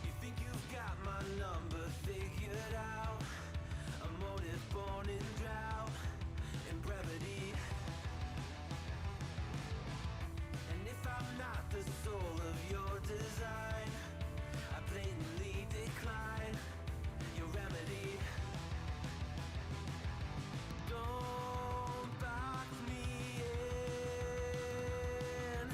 You think you've got my number figured out? A motive born in drought and brevity. And if I'm not the soul of your design, I blatantly decline your remedy. Don't box me in,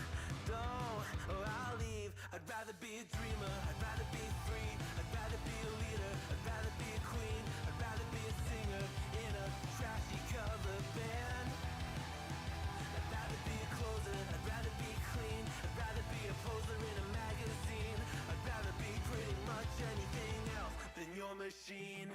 don't, or I'll leave. I'd rather be a dreamer, I'd rather be free, I'd rather be a leader, I'd rather be a queen, I'd rather be a singer in a trashy cover band. I'd rather be a closer, I'd rather be clean, I'd rather be a poser in a magazine, I'd rather be pretty much anything else than your machine.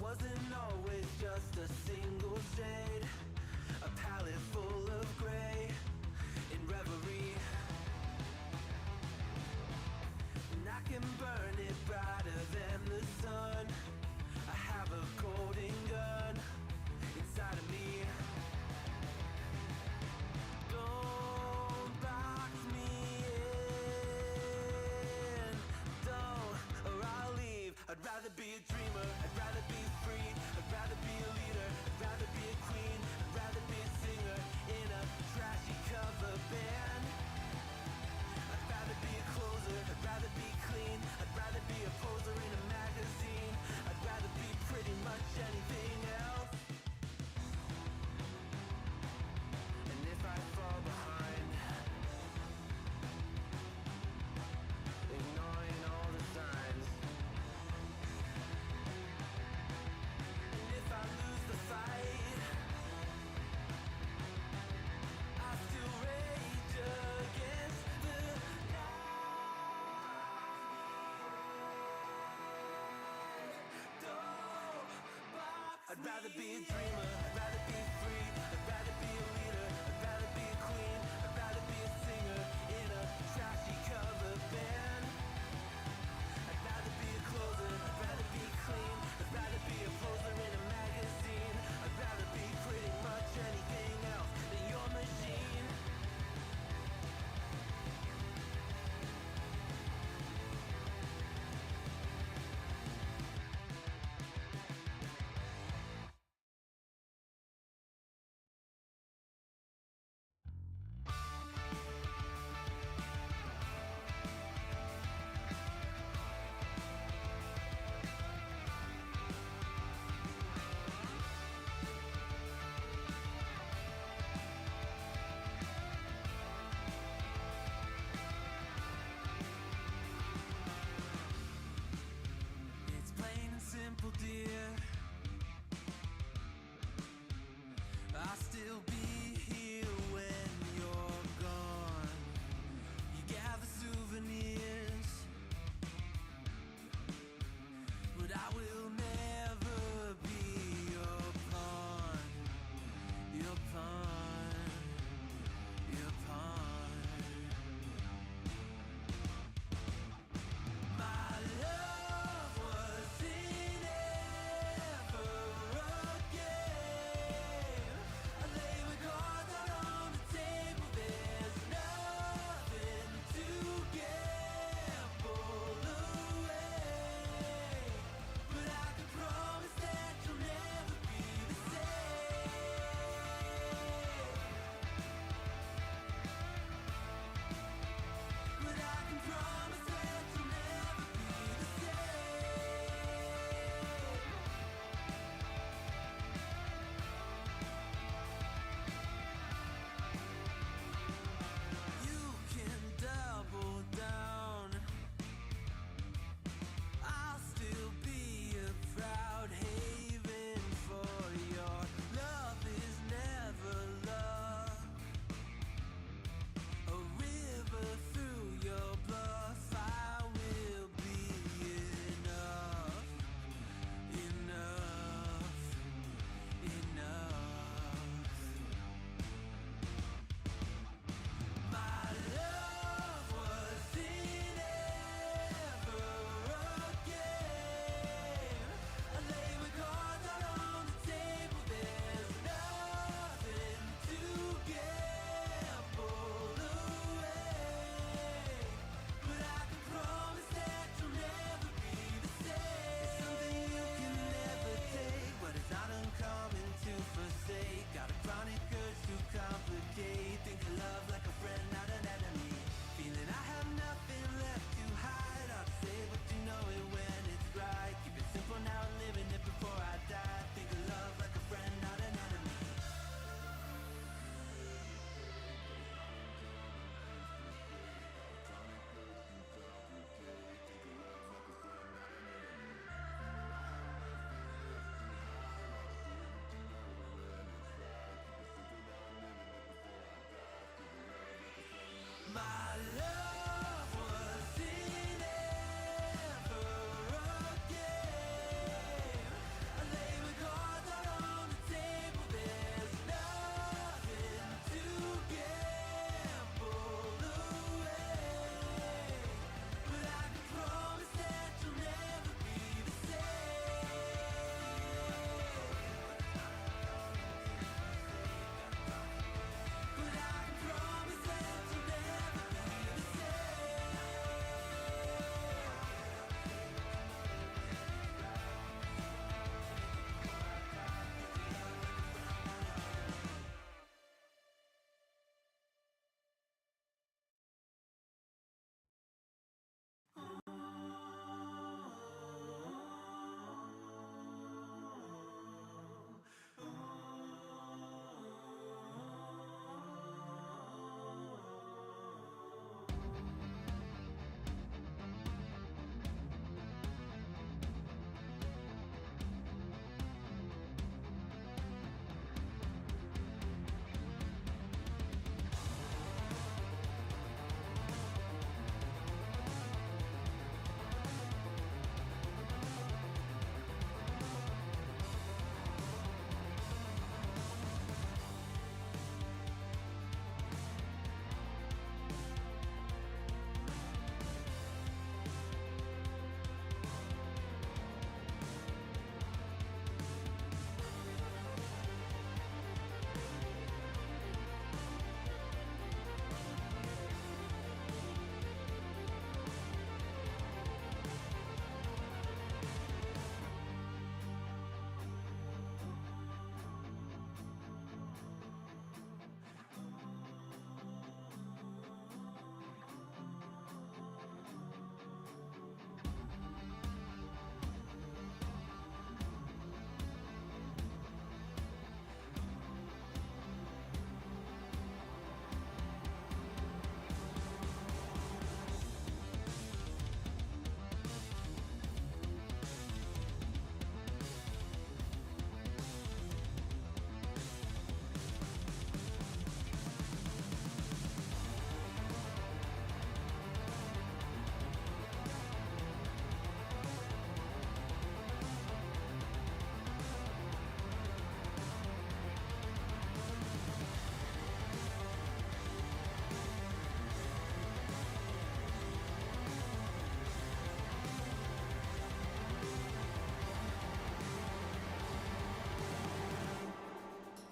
Wasn't always just a single shade, a palette full of gray in reverie. And I can burn it brighter than the sun. I have a golden gun inside of me. Don't box me in, don't, or I'll leave. I'd rather be a dreamer, I'd rather be free, I'd rather be a leader, I'd rather be a queen, I'd rather be a singer in a trashy cover band. I'd rather be a closer, I'd rather be clean, I'd rather be a poser in a magazine, I'd rather be pretty much anything else. And if I fall behind, ignoring all the signs, if I lose the fight, I still rage against the night. Don't box I'd rather be a dreamer, I'd rather be free, I'd rather be a leader, I'd rather be a queen, I'd rather be a singer in a trashy cover band. I'd rather be a closer, I'd rather be clean, I'd rather be a poser in a magazine, I'd rather be pretty much anything else than your machine.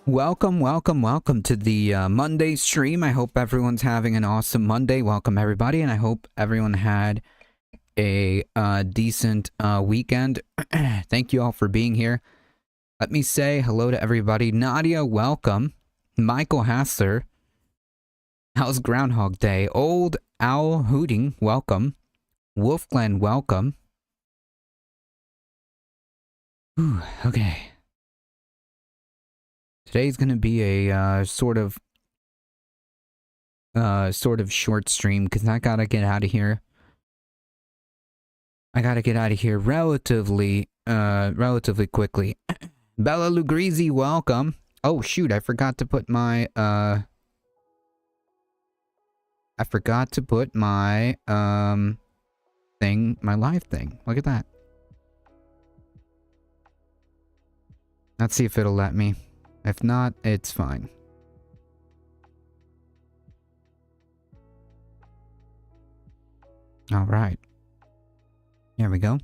Welcome to the Monday stream. I hope everyone's having an awesome Monday. Welcome, everybody, and I hope everyone had a decent weekend. Thank you all for being here. Let me say hello to everybody. Nadia, welcome. Michael Hasser. How's Groundhog Day? Old Owl Hooting, welcome. Wolfglen, welcome. Whew, okay. Today's gonna be a sort of short stream because I gotta get out of here. Relatively quickly. Bella Lugrisi, welcome. Oh shoot, I forgot to put my thing, my live thing. Look at that. Let's see if it'll let me. If not, it's fine. All right. Here we go.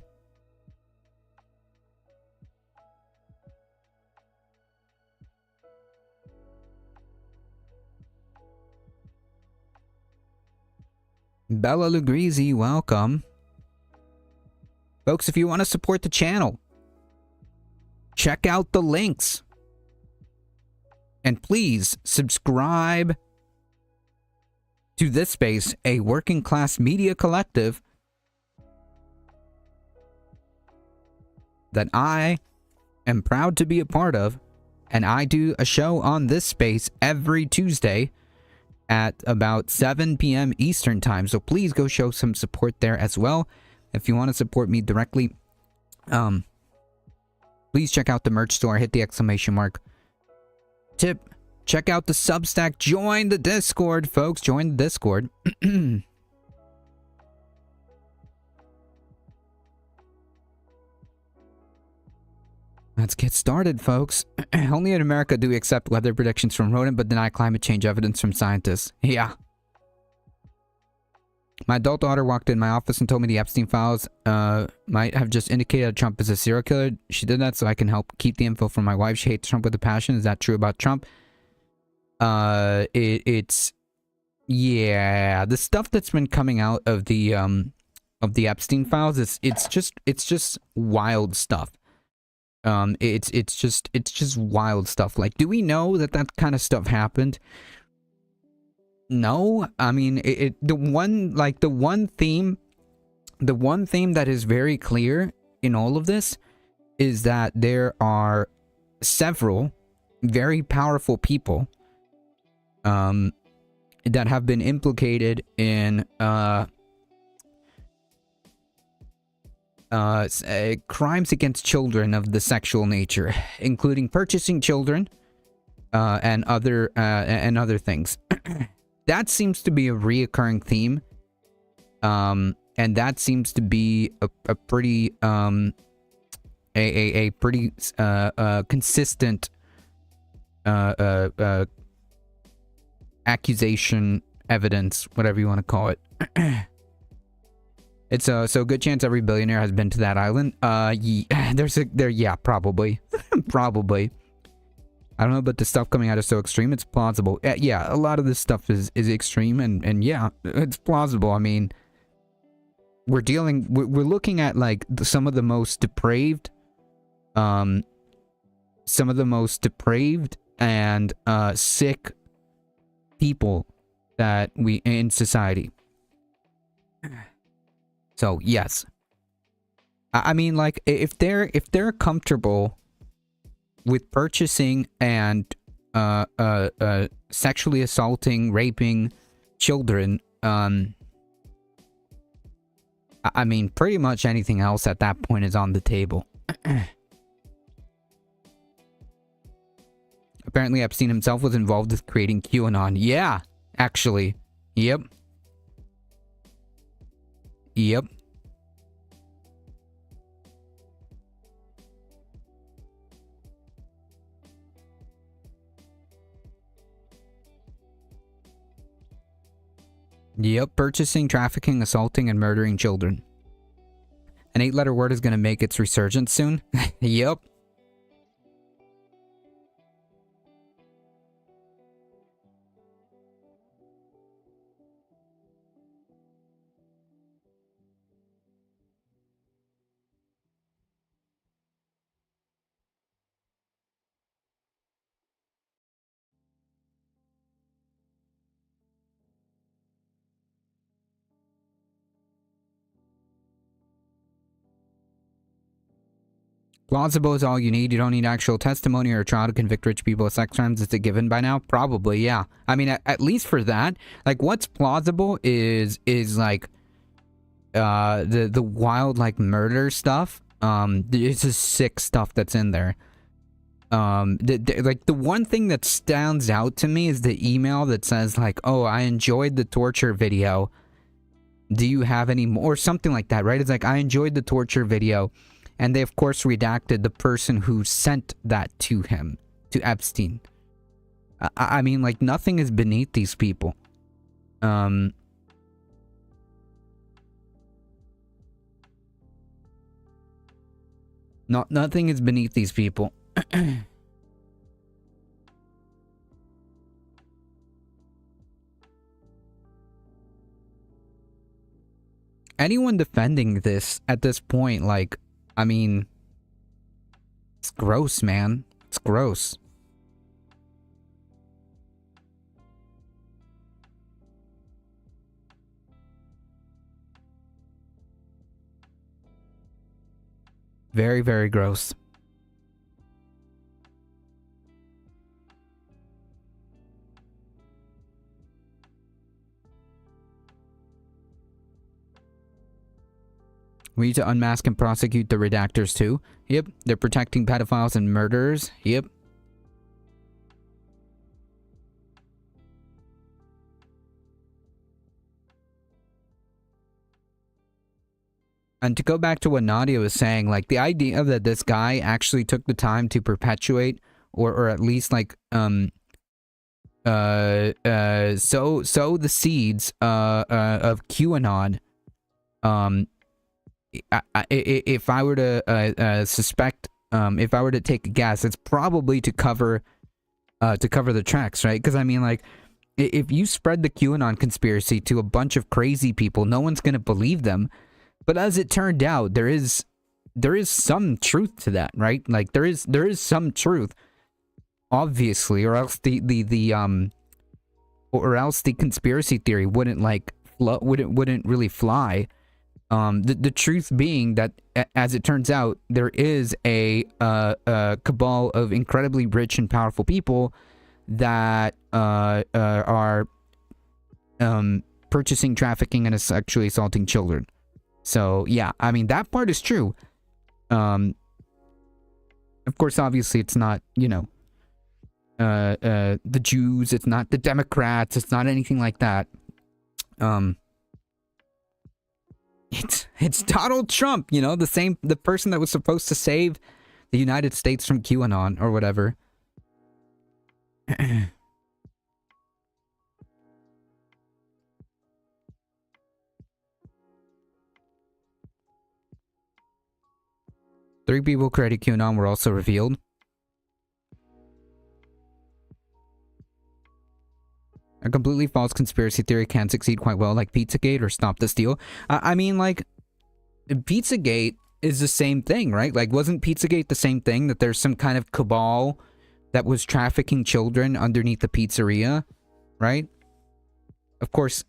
Bella Lugrisi, welcome. Folks, if you want to support the channel, check out the links. And please subscribe to this space, a working class media collective that I am proud to be a part of. And I do a show on this space every Tuesday at about 7 p.m. Eastern time. So please go show some support there as well. If you want to support me directly, please check out the merch store. Hit the exclamation mark. Tip, check out the Substack. Join the Discord, folks. Join the Discord. Let's get started, folks. Only in America do we accept weather predictions from Rodent, but deny climate change evidence from scientists. Yeah. My adult daughter walked in my office and told me the Epstein files might have just indicated that Trump is a serial killer. She did that so I can help keep the info from my wife. She hates Trump with a passion. Is that true about Trump? It's yeah, the stuff that's been coming out of the Epstein files, it's just wild stuff. It's just wild stuff. Like, do we know that kind of stuff happened? No, I mean, the one theme that is very clear in all of this is that there are several very powerful people that have been implicated in crimes against children of the sexual nature, including purchasing children and other things. That seems to be a reoccurring theme, and that seems to be a pretty pretty consistent accusation, evidence, whatever you want to call it. It's so a good chance every billionaire has been to that island. Yeah, probably. Probably. I don't know, but the stuff coming out is so extreme, it's plausible. Yeah, a lot of this stuff is extreme, and yeah, it's plausible. I mean, we're looking at like some of the most depraved and sick people that we in society. So yes, I mean, like, if they're comfortable with purchasing and sexually assaulting, raping children, I mean, pretty much anything else at that point is on the table. Apparently Epstein himself was involved with creating QAnon. Yeah, actually. Yep. Yep, purchasing, trafficking, assaulting, and murdering children. An 8-letter word is going to make its resurgence soon. Yep. Plausible is all you need. You don't need actual testimony or a trial to convict rich people of sex crimes. It's a given by now? Probably, yeah. I mean, at least for that, like, what's plausible is like, the wild, like, murder stuff. It's just sick stuff that's in there. Like, the one thing that stands out to me is the email that says, like, oh, I enjoyed the torture video. Do you have any more? Or something like that, right? It's like, I enjoyed the torture video. And they, of course, redacted the person who sent that to him, to Epstein. I mean, like, nothing is beneath these people. Nothing is beneath these people. Anyone defending this at this point, like, I mean, it's gross, man. It's gross. Very, very gross. We need to unmask and prosecute the redactors too. Yep. They're protecting pedophiles and murderers. Yep. And to go back to what Nadia was saying, like, the idea that this guy actually took the time to perpetuate or at least, like, sow the seeds of QAnon, if I were to suspect, if I were to take a guess, it's probably to cover the tracks, right? Because I mean, like, if you spread the QAnon conspiracy to a bunch of crazy people, no one's gonna believe them. But as it turned out, there is some truth to that, right? Like, there is some truth, obviously, or else the conspiracy theory wouldn't really fly. The truth being that, as it turns out, there is a cabal of incredibly rich and powerful people that are purchasing, trafficking, and sexually assaulting children. So yeah, I mean, that part is true. Of course, obviously, it's not, you know, the Jews. It's not the Democrats. It's not anything like that. It's Donald Trump, you know, the person that was supposed to save the United States from QAnon or whatever. Three people created QAnon were also revealed. A completely false conspiracy theory can succeed quite well, like Pizzagate or Stop the Steal. I mean, like, Pizzagate is the same thing, right? Like, wasn't Pizzagate the same thing? That there's some kind of cabal that was trafficking children underneath the pizzeria, right? Of course,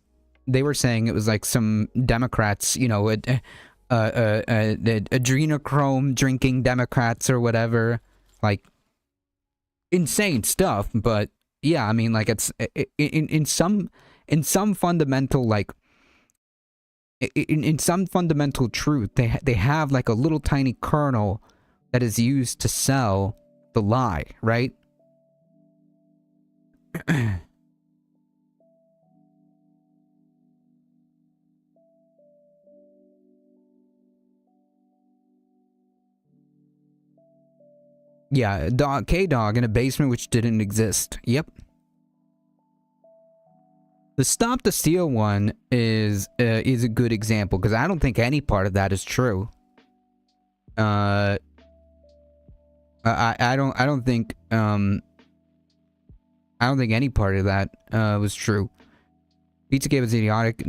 they were saying it was like some Democrats, you know, adrenochrome drinking Democrats or whatever, like, insane stuff. But yeah, I mean, like, it's in some fundamental, like, in some fundamental truth, they have like a little tiny kernel that is used to sell the lie, right? Yeah, K-Dog in a basement which didn't exist. Yep. The Stop the Steal one is a good example, because I don't think any part of that is true. I don't think any part of that was true. Pizzagate was idiotic.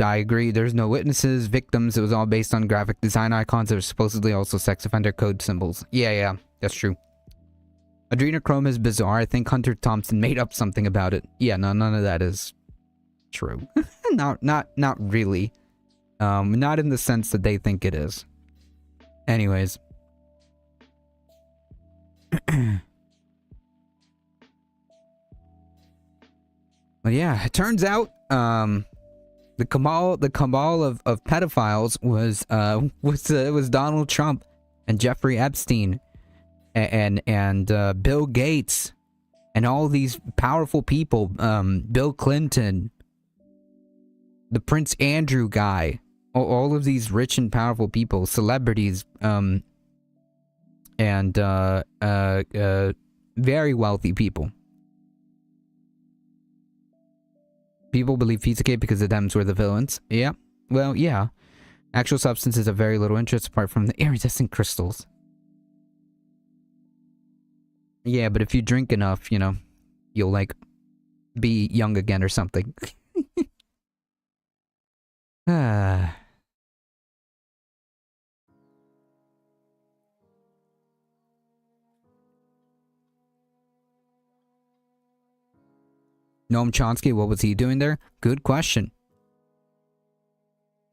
I agree. There's no witnesses, victims. It was all based on graphic design icons that were supposedly also sex offender code symbols. Yeah, that's true. Adrenochrome is bizarre. I think Hunter Thompson made up something about it. Yeah, no, none of that is true. not really. Not in the sense that they think it is. Anyways. But yeah, it turns out the cabal of pedophiles was Donald Trump and Jeffrey Epstein and Bill Gates and all these powerful people, Bill Clinton, the Prince Andrew guy, all of these rich and powerful people, celebrities, and very wealthy people. People believe Pizzagate because the Dems were the villains. Yeah. Well, yeah. Actual substances have very little interest apart from the iridescent crystals. Yeah, but if you drink enough, you know, you'll, like, be young again or something. Noam Chomsky, what was he doing there? Good question.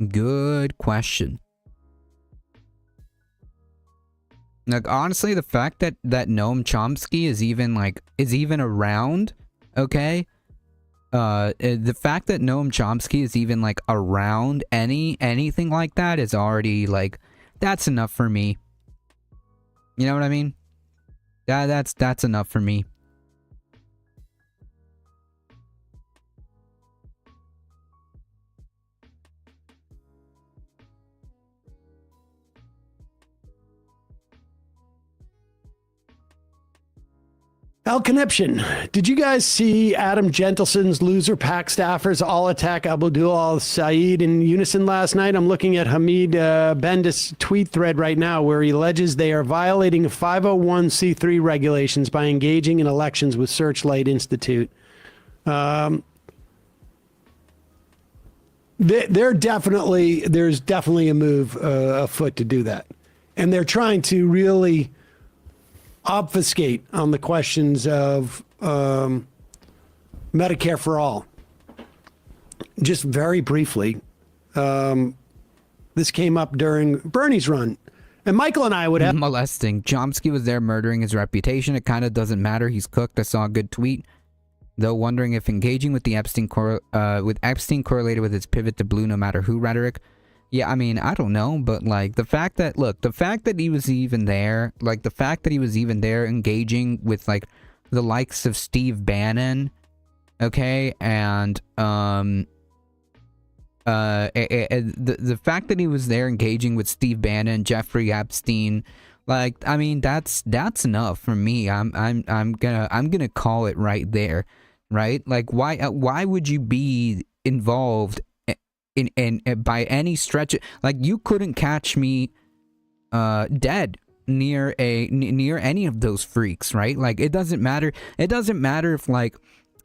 Good question. Like, honestly, the fact that Noam Chomsky is even around, okay? The fact that Noam Chomsky is even, like, around anything like that is already, like, that's enough for me. You know what I mean? That's enough for me. Al Conniption, did you guys see Adam Gentelson's loser pack staffers all attack Abdul Al-Said in unison last night? I'm looking at Hamid Bendis' tweet thread right now where he alleges they are violating 501c3 regulations by engaging in elections with Searchlight Institute. There's definitely a move afoot to do that. And they're trying to really obfuscate on the questions of Medicare for all. Just very briefly, this came up during Bernie's run. And Michael and I would have... Molesting. Chomsky was there murdering his reputation. It kind of doesn't matter. He's cooked. I saw a good tweet. Though wondering if engaging with the Epstein correlated with his pivot to blue no matter who rhetoric. Yeah, I mean, I don't know, but, like, the fact that he was even there, engaging with, like, the likes of Steve Bannon, okay, and, the fact that he was there engaging with Steve Bannon, Jeffrey Epstein, like, I mean, that's enough for me. I'm gonna call it right there, right? Like, why would you be involved in by any stretch? Like, you couldn't catch me dead near any of those freaks, right? Like, it doesn't matter if, like,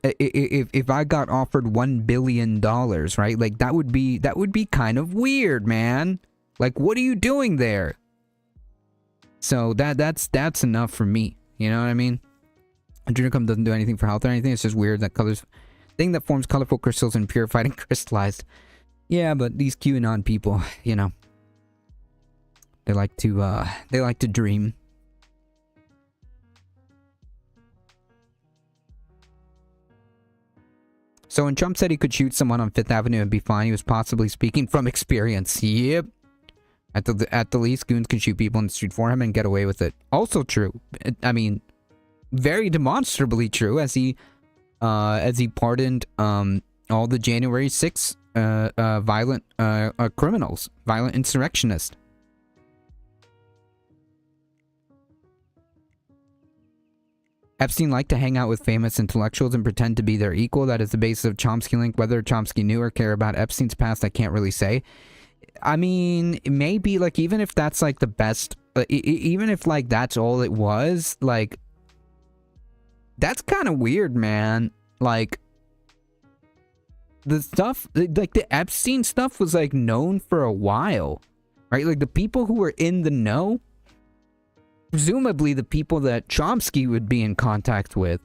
if I got offered $1 billion, right? Like, that would be kind of weird, man. Like, what are you doing there? So that's enough for me. You know what I mean? Adrenochrome doesn't do anything for health or anything. It's just weird that thing that forms colorful crystals and purified and crystallized. Yeah, but these QAnon people, you know, they like to dream. So when Trump said he could shoot someone on Fifth Avenue and be fine, he was possibly speaking from experience. Yep. At the least, goons can shoot people in the street for him and get away with it. Also true. I mean, very demonstrably true, as he pardoned all the January 6th violent criminals, violent insurrectionists. Epstein liked to hang out with famous intellectuals and pretend to be their equal. That is the basis of Chomsky link. Whether Chomsky knew or cared about Epstein's past, I can't really say. I mean, maybe, like, even if that's, like, the best, even if, like, that's all it was, like, that's kind of weird, man. Like, the stuff, like, the Epstein stuff was, like, known for a while, right? Like, the people who were in the know, presumably the people that Chomsky would be in contact with,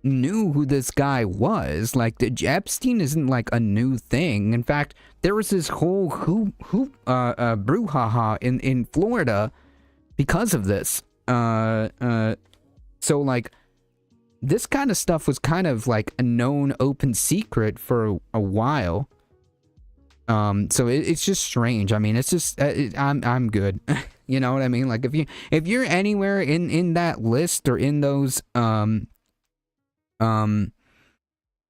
knew who this guy was. Like, the Epstein isn't, like, a new thing. In fact, there was this whole brouhaha in Florida because of this. So like this kind of stuff was kind of like a known open secret for a while. So it's just strange. I mean, it's just I'm good. You know what I mean? Like if you're anywhere in that list or in those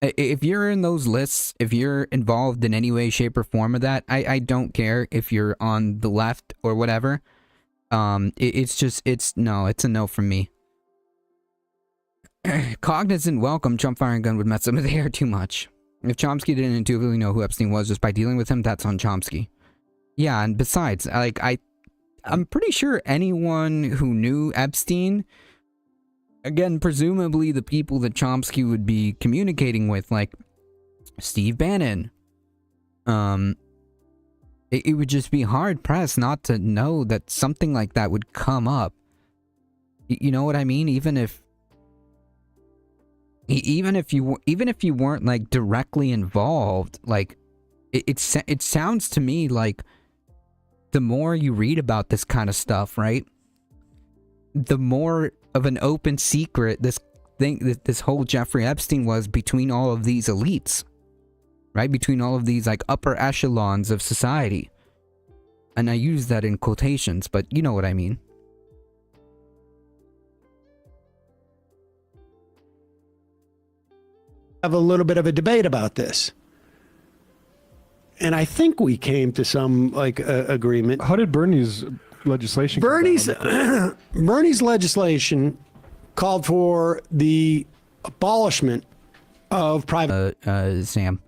if you're in those lists, if you're involved in any way, shape, or form of that, I don't care if you're on the left or whatever. It's a no from me. Cognizant welcome, Trump firing gun would mess up the hair too much. If Chomsky didn't intuitively know who Epstein was just by dealing with him, that's on Chomsky. Yeah, and besides, like I'm pretty sure anyone who knew Epstein, again, presumably the people that Chomsky would be communicating with, like Steve Bannon, it would just be hard pressed not to know that something like that would come up. You know what I mean? Even if you weren't like directly involved, like it sounds to me like the more you read about this kind of stuff, right, the more of an open secret this whole Jeffrey Epstein was between all of these elites, right, between all of these like upper echelons of society. And I use that in quotations, but you know what I mean. Have a little bit of a debate about this, and I think we came to some like agreement. How did Bernie's legislation? Bernie's legislation called for the abolishment of private. Sam,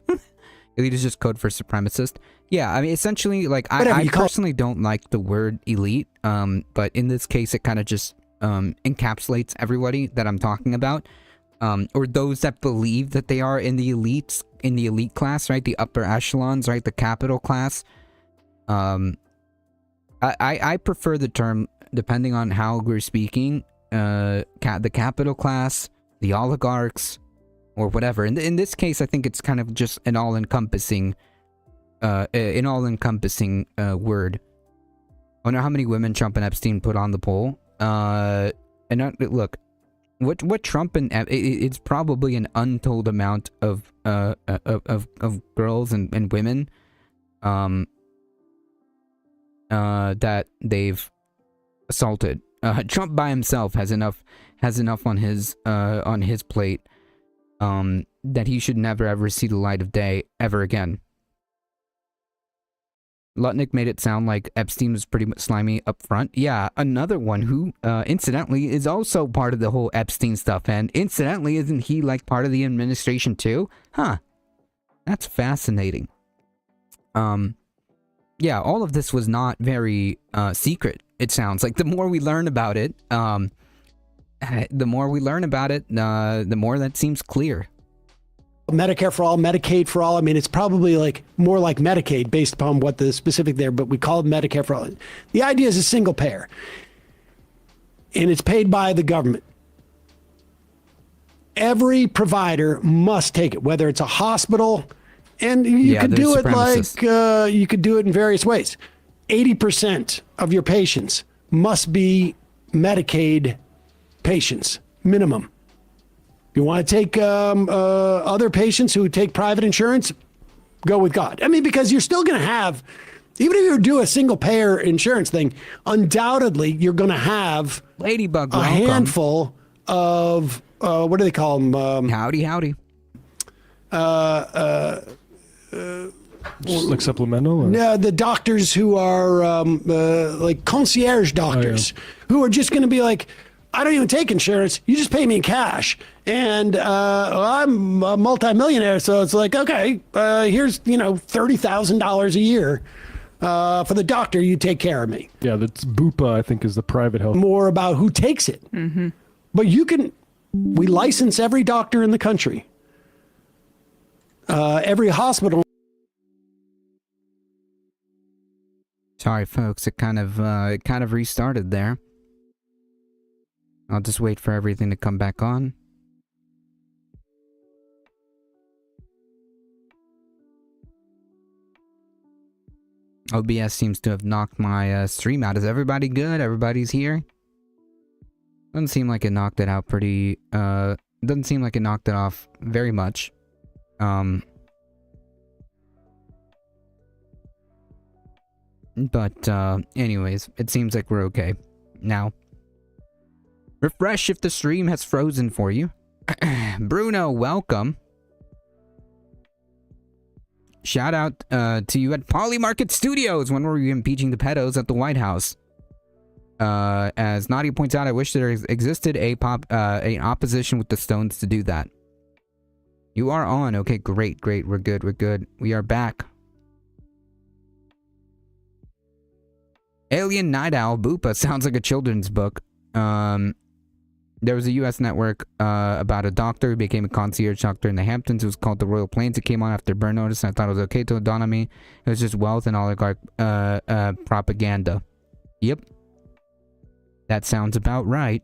elite is just code for supremacist. Yeah, I mean, essentially, like I personally don't like the word elite. But in this case, it kind of just encapsulates everybody that I'm talking about. Or those that believe that they are in the elites, in the elite class, right? The upper echelons, right? The capital class. I prefer the term, depending on how we're speaking, the capital class, the oligarchs, or whatever. In this case, I think it's kind of just an all-encompassing, word. I wonder how many women Trump and Epstein put on the poll. Look. What Trump and it's probably an untold amount of girls and women that they've assaulted. Trump by himself has enough on his plate that he should never ever see the light of day ever again. Lutnick made it sound like Epstein was pretty much slimy up front. Yeah, another one who, incidentally, is also part of the whole Epstein stuff. And incidentally, isn't he like part of the administration too? Huh. That's fascinating. Yeah, all of this was not very secret, it sounds like. The more we learn about it, the more that seems clear. Medicare for all, Medicaid for all. I mean, it's probably like more like Medicaid based upon what the specific there, but we call it Medicare for all. The idea is a single payer, and it's paid by the government. Every provider must take it, whether it's a hospital, and you could do it like you could do it in various ways. 80% of your patients must be Medicaid patients, minimum. You want to take other patients who take private insurance, go with God. I mean, because you're still going to have, even if you do a single payer insurance thing, undoubtedly you're going to have Ladybug, a handful of, what do they call them? Howdy. Like supplemental? Or? Yeah, the doctors who are like concierge doctors who are just going to be like, I don't even take insurance. You just pay me in cash. And I'm a multimillionaire. So it's like, okay, here's, $30,000 a year for the doctor. You take care of me. Yeah, that's Bupa, I think, is the private health. More about who takes it. Mm-hmm. But we license every doctor in the country. Every hospital. Sorry, folks. It kind of restarted there. I'll just wait for everything to come back on. OBS seems to have knocked my stream out. Is everybody good? Everybody's here? Doesn't seem like it knocked it out pretty, doesn't seem like it knocked it off very much. But, anyways, it seems like we're okay. Now, refresh if the stream has frozen for you. Bruno, welcome. Shout out to you at Polymarket Studios. When were you impeaching the pedos at the White House? As Nadia points out, I wish there existed an opposition with the Stones to do that. You are on. Okay, great. We're good. We are back. Alien Night Owl Boopa sounds like a children's book. There was a U.S. network about a doctor who became a concierge doctor in the Hamptons. It was called The Royal Plains. It came on after Burn Notice, and I thought it was okay to dawn on me. It was just wealth and oligarch propaganda. Yep. That sounds about right.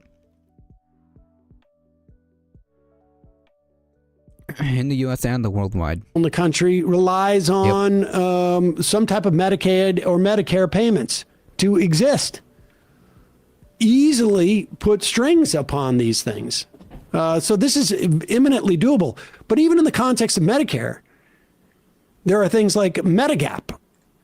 In the U.S. and the worldwide. The country relies on some type of Medicaid or Medicare payments to exist. Easily put strings upon these things. So this is imminently doable. But even in the context of Medicare, there are things like Medigap,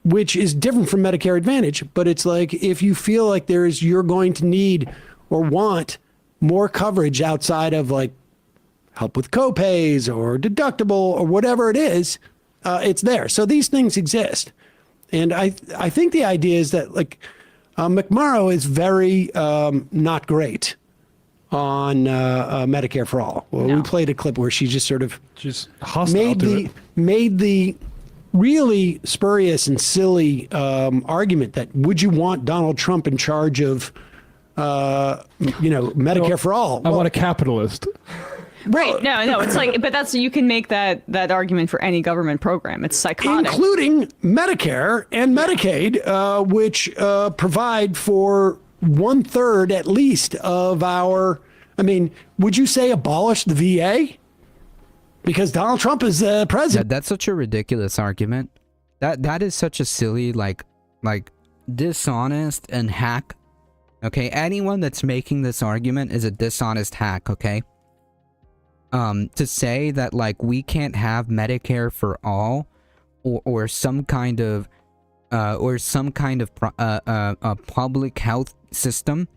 which is different from Medicare Advantage. But it's like if you feel like you're going to need or want more coverage outside of like help with copays or deductible or whatever it is, it's there. So these things exist. And I think the idea is that like McMurrow is very not great on Medicare for All. Well, we played a clip where she just sort of made the really spurious and silly argument that would you want Donald Trump in charge of Medicare for All? I want a capitalist. Right. No, it's like, but you can make that argument for any government program. It's psychotic. Including Medicare and Medicaid, which provide for 1/3 at least of our, would you say abolish the VA? Because Donald Trump is president. That's such a ridiculous argument. That is such a silly, like dishonest and hack. Okay, anyone that's making this argument is a dishonest hack, okay? To say that like we can't have Medicare for all, or some kind of public health system,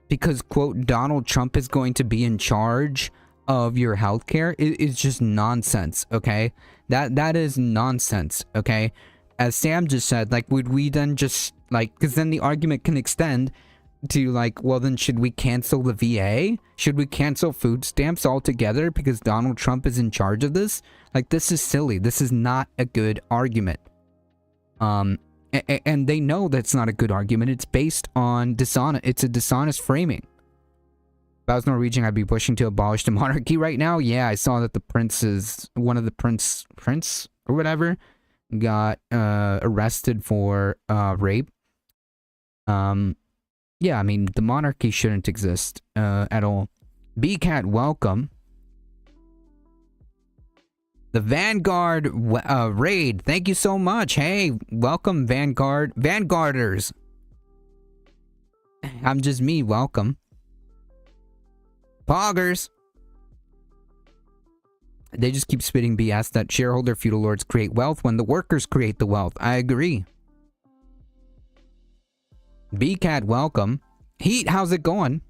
because quote Donald Trump is going to be in charge of your healthcare is just nonsense. Okay, that is nonsense. Okay, as Sam just said, like would we then just like, because then the argument can extend to like, well then should we cancel the VA? Should we cancel food stamps altogether because Donald Trump is in charge of this? Like this is silly. This is not a good argument. And they know that's not a good argument. It's based on it's a dishonest framing. If I was Norwegian, I'd be pushing to abolish the monarchy right now. Yeah, I saw that one of the prince or whatever got arrested for rape. Yeah, the monarchy shouldn't exist at all. BCat, welcome. The Vanguard raid, thank you so much. Hey, welcome Vanguarders. I'm just me, welcome. Poggers. They just keep spitting BS that shareholder feudal lords create wealth when the workers create the wealth. I agree. BCat, welcome. Heat, how's it going?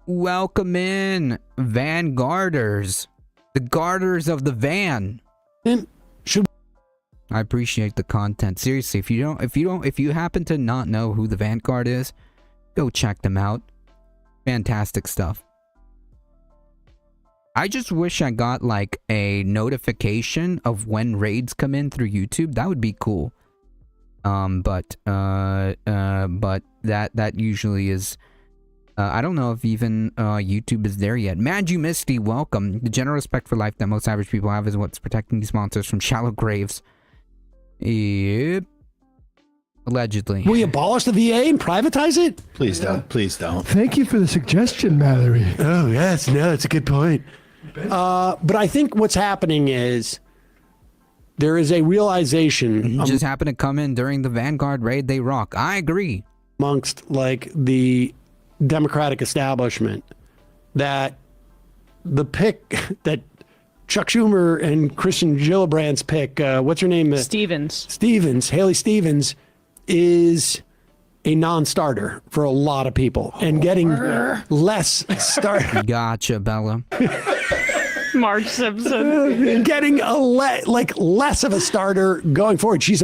Welcome in, Vanguarders. The garters of the van. I appreciate the content. Seriously, if you happen to not know who the Vanguard is, go check them out. Fantastic stuff. I just wish I got like a notification of when raids come in through YouTube. That would be cool. But that usually is, I don't know if even YouTube is there yet. Manju Misty, welcome. The general respect for life that most average people have is what's protecting these monsters from shallow graves. Yep. Allegedly. We abolish the VA and privatize it? Please don't. Please don't. Thank you for the suggestion, Mallory. Oh, yes. No, that's a good point. But I think what's happening is there is a realization. Just happened to come in during the Vanguard raid. They rock. I agree. Amongst like the Democratic establishment that the pick that Chuck Schumer and Christian Gillibrand's pick, what's her name? Haley Stevens, is a non-starter for a lot of people and getting less start. Gotcha, Bella. Marge Simpson. Getting less of a starter going forward. She's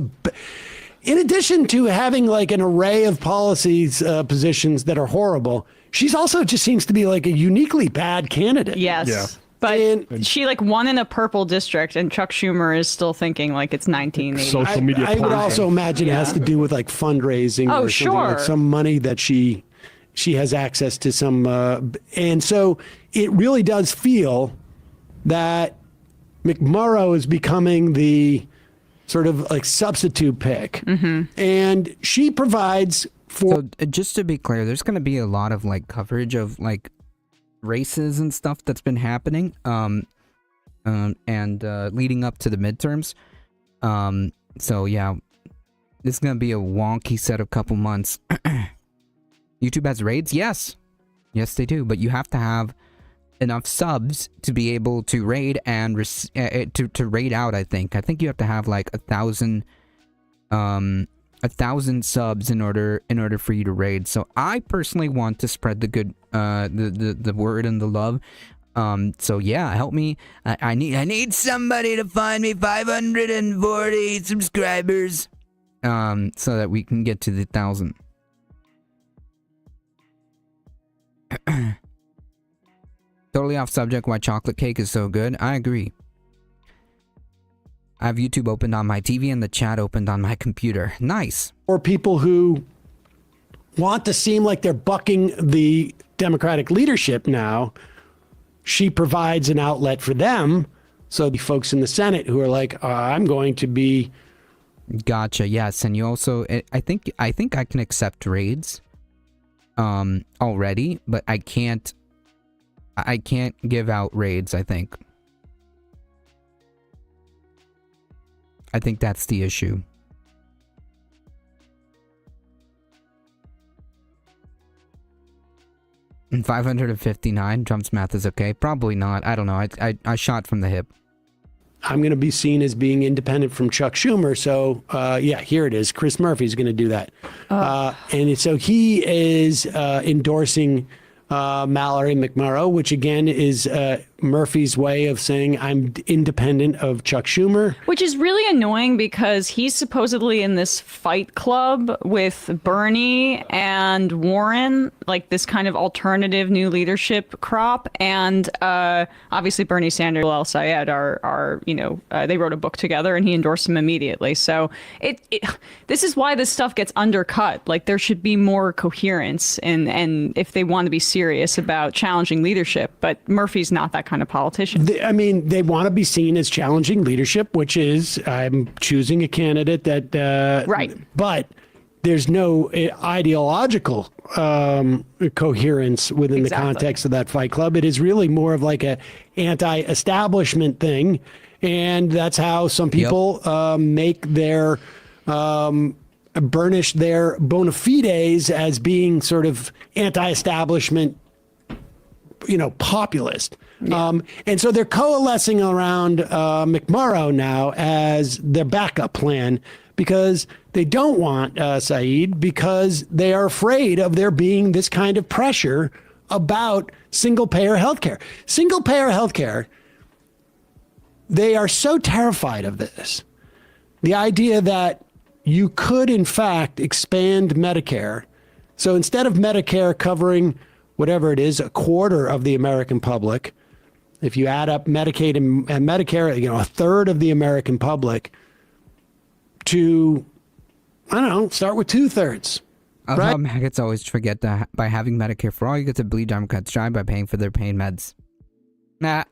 in addition to having like an array of policies, positions that are horrible, she's also just seems to be like a uniquely bad candidate. Yes. Yeah. But she like won in a purple district, and Chuck Schumer is still thinking like it's 1980. Social media. I would politics. also imagine it has to do with like fundraising Oh, or something, like sure. some money that she has access to some, and so it really does feel that McMurrow is becoming the sort of like substitute pick, and she provides for. So just to be clear, there's going to be a lot of like coverage of like races and stuff that's been happening, and leading up to the midterms. So yeah, this is going to be a wonky set of couple months. YouTube has raids, yes, they do, but you have to have enough subs to be able to raid and to raid out. I think you have to have like 1,000 subs in order for you to raid. So I personally want to spread the good the word and the love. So yeah, help me. I need somebody to find me 540 subscribers so that we can get to the 1,000. Totally off subject, why chocolate cake is so good. I agree. I have YouTube opened on my TV and the chat opened on my computer. Nice. Or people who want to seem like they're bucking the Democratic leadership now, she provides an outlet for them. So the folks in the Senate who are like, I'm going to be. Gotcha. Yes, and you also, I think I can accept raids, already, but I can't give out raids. I think that's the issue. And 559, Trump's math is okay. Probably not. I don't know. I shot from the hip. I'm going to be seen as being independent from Chuck Schumer. So, yeah, here it is. Chris Murphy's going to do that. And so he is endorsing Mallory McMurrow, which again is Murphy's way of saying I'm independent of Chuck Schumer. Which is really annoying because he's supposedly in this fight club with Bernie and Warren, like this kind of alternative new leadership crop. And obviously Bernie Sanders and El Sayed are they wrote a book together and he endorsed him immediately. So this is why this stuff gets undercut. Like there should be more coherence and if they want to be serious about challenging leadership. But Murphy's not that kind of politician. They want to be seen as challenging leadership, which is I'm choosing a candidate that right. But there's no ideological coherence within the context of that fight club. It is really more of like a anti-establishment thing, and that's how some people make their burnish their bona fides as being sort of anti-establishment, populist. Yeah. And so they're coalescing around McMurrow now as their backup plan because they don't want Saeed because they are afraid of there being this kind of pressure about single-payer healthcare. Single-payer healthcare, they are so terrified of this. The idea that you could, in fact, expand Medicare. So instead of Medicare covering whatever it is, a quarter of the American public, if you add up Medicaid and Medicare, a third of the American public, to, start with 2/3. Right? Maggots always forget that by having Medicare for all, you get to bleed Democrats dry by paying for their pain meds. Nah.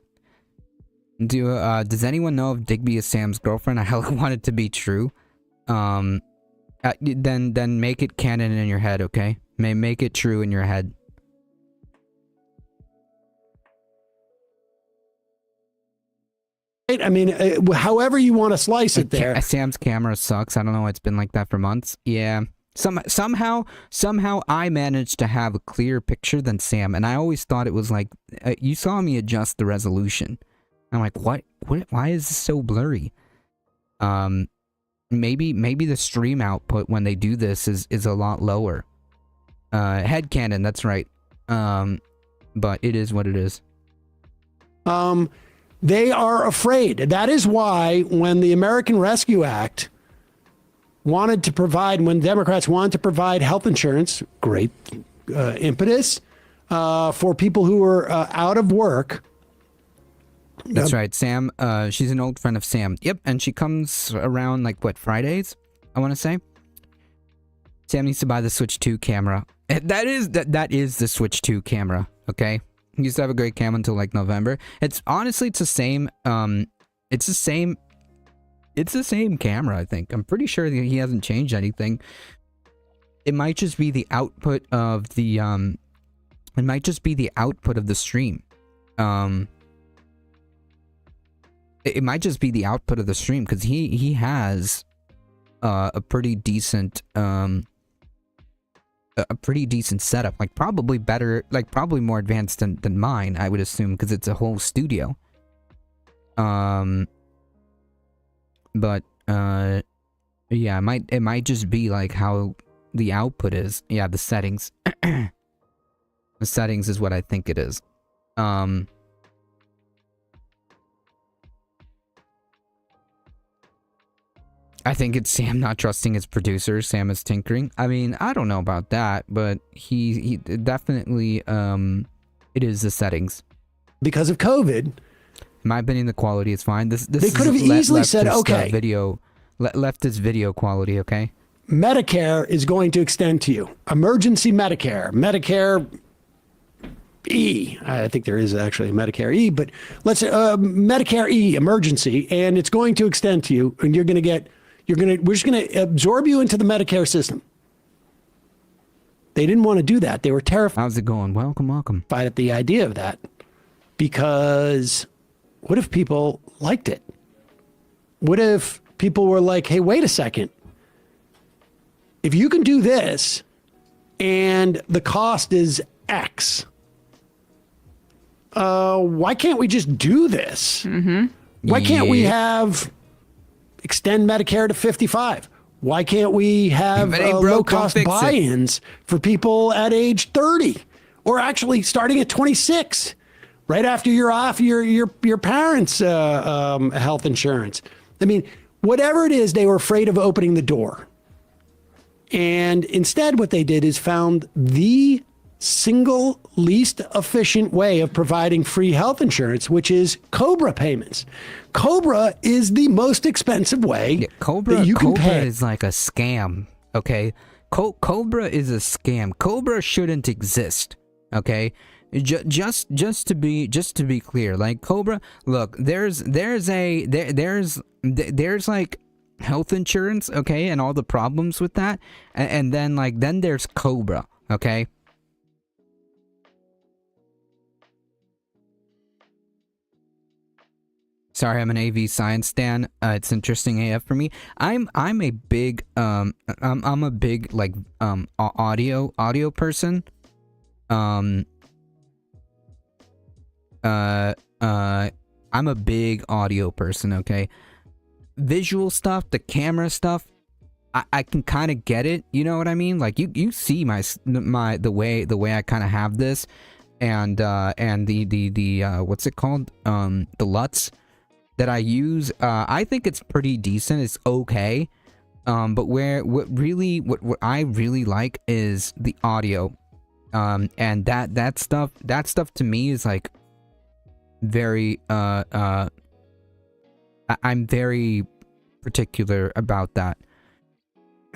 Does anyone know if Digby is Sam's girlfriend? I hella want it to be true. Then make it canon in your head, okay? Make it true in your head. I mean, however you want to slice it there. Sam's camera sucks. I don't know. It's been like that for months. Yeah. Somehow I managed to have a clearer picture than Sam, and I always thought it was like you saw me adjust the resolution. I'm like, what? Why is this so blurry? Maybe the stream output when they do this is a lot lower. Headcanon, that's right. But it is what it is. They are afraid. That is why when the American Rescue Act when Democrats wanted to provide health insurance, great impetus for people who are out of work. That's right, Sam. She's an old friend of Sam. Yep, and she comes around like Fridays, I want to say. Sam needs to buy the Switch 2 camera. That is the Switch 2 camera. Okay, he used to have a great camera until like November. It's the same. It's the same camera, I think. I'm pretty sure that he hasn't changed anything. It might just be the output of the stream. It might just be the output of the stream because he has a pretty decent setup, like probably better, like probably more advanced than mine, I would assume, because it's a whole studio. But yeah, it might just be like how the output is. Yeah, the settings. The settings is what I think it is. I think it's Sam not trusting his producer. Sam is tinkering. I mean, I don't know about that, but he definitely it is the settings. Because of COVID. In my opinion, the quality is fine. They could have easily said, okay, left this video quality, okay? Medicare is going to extend to you. Emergency Medicare E. I think there is actually a Medicare E, but let's say Medicare E emergency, and it's going to extend to you, and we're just going to absorb you into the Medicare system. They didn't want to do that. They were terrified. How's it going? Welcome. At the idea of that, because what if people liked it? What if people were like, hey, wait a second. If you can do this and the cost is X, why can't we just do this? Mm-hmm. Why can't we extend Medicare to 55? Why can't we have low-cost buy-ins for people at age 30? Or actually starting at 26, right after you're off your parents' health insurance. I mean, whatever it is, they were afraid of opening the door. And instead, what they did is found the single least efficient way of providing free health insurance, which is COBRA payments. COBRA is the most expensive way that you can pay. COBRA is like a scam, okay? COBRA is a scam. COBRA shouldn't exist, okay? Just to be clear, like COBRA, look, there's like health insurance, okay, and all the problems with that, and then there's COBRA, okay? Sorry, I'm an AV science stan. It's interesting AF for me. I'm a big I'm a big like audio person. I'm a big audio person, okay? Visual stuff, the camera stuff, I can kind of get it, you know what I mean? Like you see the way I kind of have this, and the what's it called? The LUTs that I use. I think it's pretty decent. It's okay. But what I really like is the audio. And that stuff to me is like very I'm very particular about that.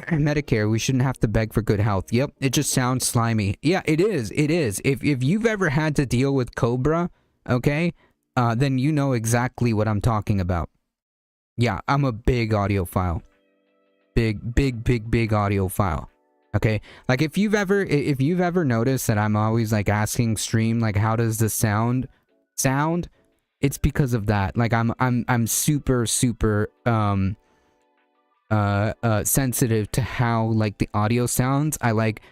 Medicare, we shouldn't have to beg for good health. Yep, it just sounds slimy. Yeah, it is. If you've ever had to deal with COBRA, okay, then you know exactly what I'm talking about. Yeah, I'm a big audiophile. Big audiophile. Okay, like if you've ever noticed that I'm always like asking stream like how does the sound, it's because of that. Like I'm super sensitive to how like the audio sounds. I like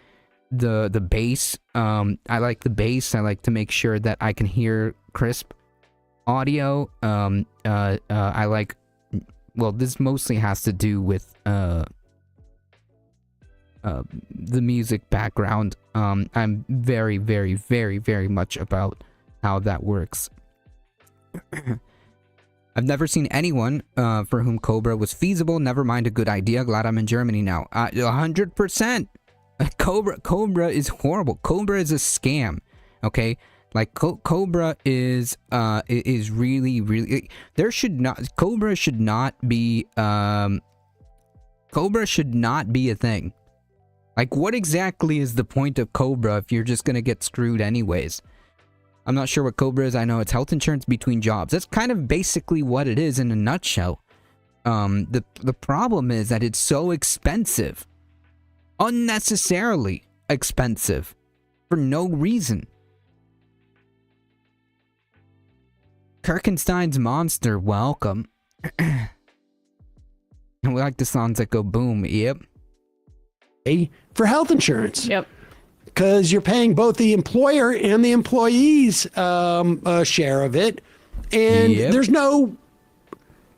the bass. I like the bass. I like to make sure that I can hear crisp audio. I like, well, this mostly has to do with the music background. I'm very, very, very, very much about how that works. I've never seen anyone for whom Cobra was feasible, never mind a good idea. Glad I'm in Germany now. 100%. Cobra is horrible. Cobra is a scam. Okay? Like Cobra is really, really, Cobra should not be a thing. Like, what exactly is the point of Cobra if you're just gonna get screwed anyways? I'm not sure what Cobra is. I know it's health insurance between jobs. That's kind of basically what it is in a nutshell. The problem is that it's so expensive. Unnecessarily expensive. For no reason. Kirkenstein's Monster, welcome. And we like the songs that go boom, yep. For health insurance. Yep. Because you're paying both the employer and the employee's share of it. And there's no,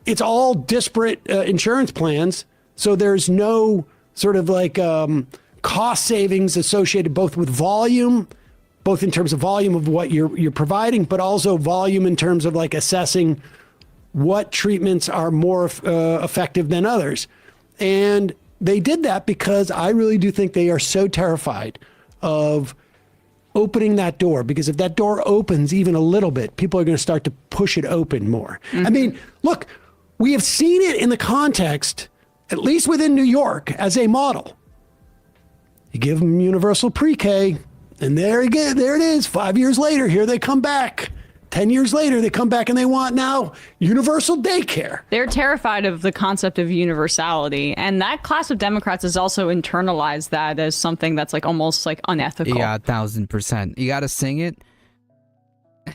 it's all disparate insurance plans. So there's no sort of like cost savings associated both with volume, both in terms of volume of what you're providing, but also volume in terms of like assessing what treatments are more effective than others. And they did that because I really do think they are so terrified of opening that door, because if that door opens even a little bit, people are going to start to push it open more. I mean, look, we have seen it in the context, at least within New York, as a model. You give them universal pre-K, and there it is. 5 years later, here they come back. 10 years later, they come back and they want now universal daycare. They're terrified of the concept of universality. And that class of Democrats has also internalized that as something that's like almost like unethical. Yeah, 1000%. You gotta sing it?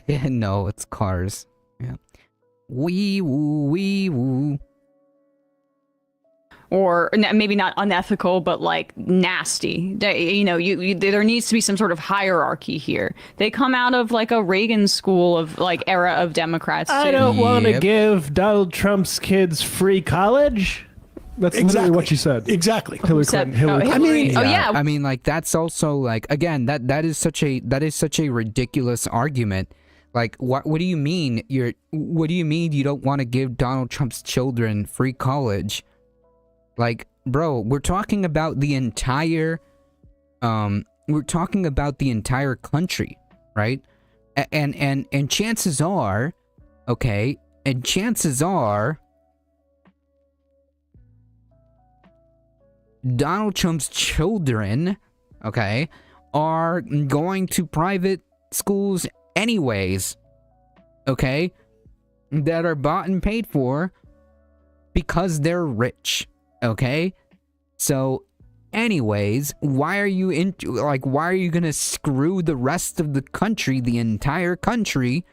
No, it's Cars. Yeah. Wee woo, wee woo. Or maybe not unethical, but like nasty. There needs to be some sort of hierarchy here. They come out of like a Reagan school of like era of Democrats. I don't want to give Donald Trump's kids free college. That's literally what she said. Exactly. Hillary Clinton. Hillary Clinton. I mean, yeah. I mean, like that's also like, again, that is such a ridiculous argument. Like, what do you mean what do you mean you don't want to give Donald Trump's children free college? Like, bro, we're talking about the entire country, right? And chances are, okay, and chances are Donald Trump's children, okay, are going to private schools anyways, okay, that are bought and paid for because they're rich. Okay, so anyways, why are you gonna screw the rest of the country, the entire country,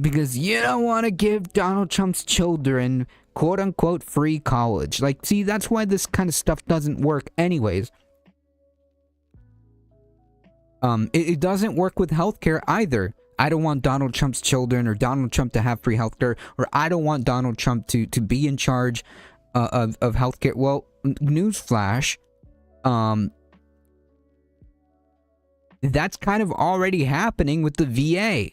because you don't want to give Donald Trump's children quote unquote free college? Like, see, that's why this kind of stuff doesn't work anyways. It doesn't work with healthcare either. I don't want Donald Trump's children or Donald Trump to have free healthcare, or I don't want Donald Trump to be in charge of healthcare. Well, newsflash, that's kind of already happening with the VA.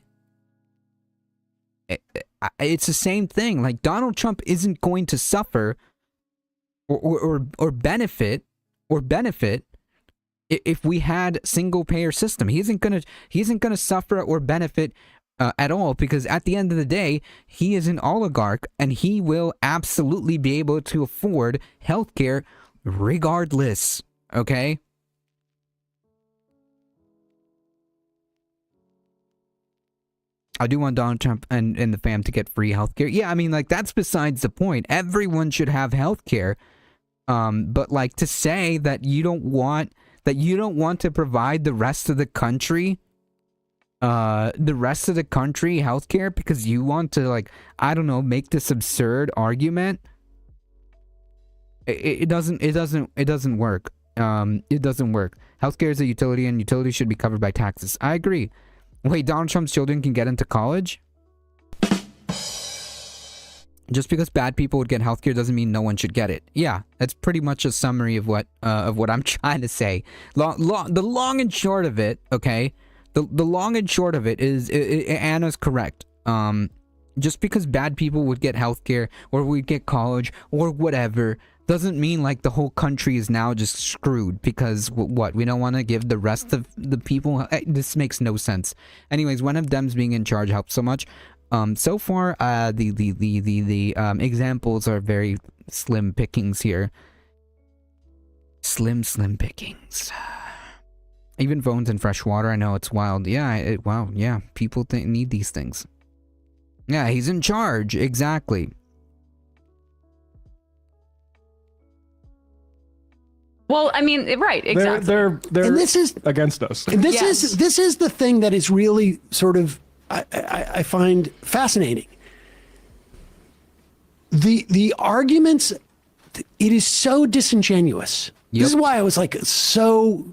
It's the same thing. Like, Donald Trump isn't going to suffer or benefit if we had single payer system. He isn't gonna suffer or benefit at all, because at the end of the day, he is an oligarch and he will absolutely be able to afford healthcare regardless. Okay? I do want Donald Trump and the fam to get free healthcare. Yeah, I mean, like, that's besides the point. Everyone should have healthcare. But like, to say that you don't want to provide the rest of the country healthcare because you want to, like, I don't know, make this absurd argument. It doesn't work. It doesn't work. Healthcare is a utility, and utilities should be covered by taxes. I agree. Wait, Donald Trump's children can get into college? Just because bad people would get healthcare doesn't mean no one should get it. Yeah, that's pretty much a summary of what I'm trying to say. The long and short of it, okay? The long and short of it is Anna's correct. Just because bad people would get healthcare or would get college or whatever doesn't mean like the whole country is now just screwed because what we don't want to give the rest of the people. This makes no sense. Anyways, one of them's being in charge helps so much. So far, the examples are very slim pickings here. Slim pickings. Even phones and fresh water. I know it's wild. Yeah, wow. Yeah, people need these things. Yeah, he's in charge. Exactly. Well, I mean, right, exactly. They're And this is against us. this is the thing that is really sort of I find fascinating. The arguments, it is so disingenuous. Yep. This is why I was like so,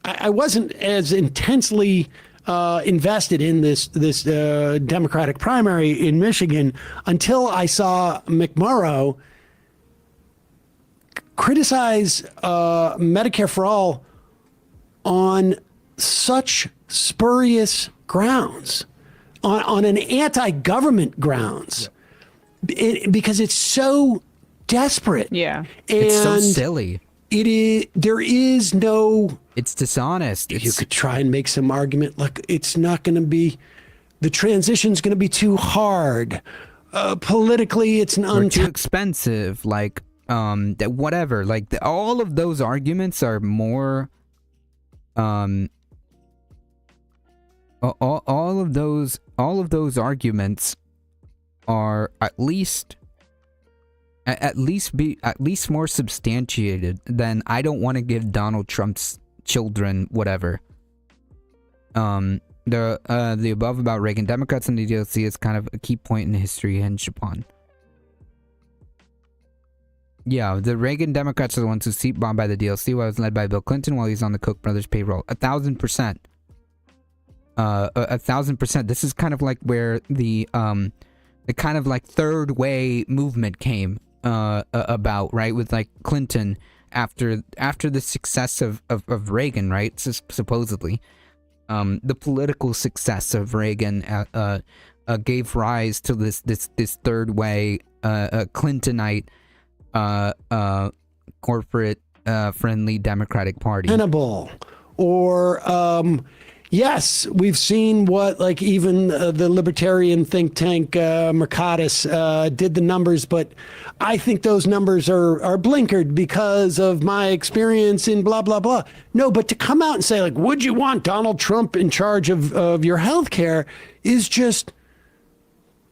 I wasn't as intensely invested in this Democratic primary in Michigan until I saw McMurrow criticize Medicare for All on such spurious grounds, on an anti-government grounds, because it's so desperate. Yeah. And It's so silly. it is. There is no. It's dishonest. You could try and make some argument like it's not going to be. The transition's going to be too hard. Politically, it's an too expensive. Like whatever. Like all of those arguments are more. All of those arguments are at least more substantiated than I don't want to give Donald Trump's children whatever. The above about Reagan Democrats and the DLC is kind of a key point in history hinged upon. Yeah, the Reagan Democrats are the ones who seat bombed by the DLC while it was led by Bill Clinton while he's on the Koch brothers payroll. 1,000%. 1,000%. This is kind of like where the kind of like third way movement came about, right? With like Clinton after the success of Reagan, right? Supposedly, the political success of Reagan gave rise to this third way Clintonite corporate friendly Democratic Party. tenable, or yes, we've seen what like even the libertarian think tank Mercatus did the numbers, but I think those numbers are blinkered because of my experience in blah blah blah. No, but to come out and say like, would you want Donald Trump in charge of your health care is just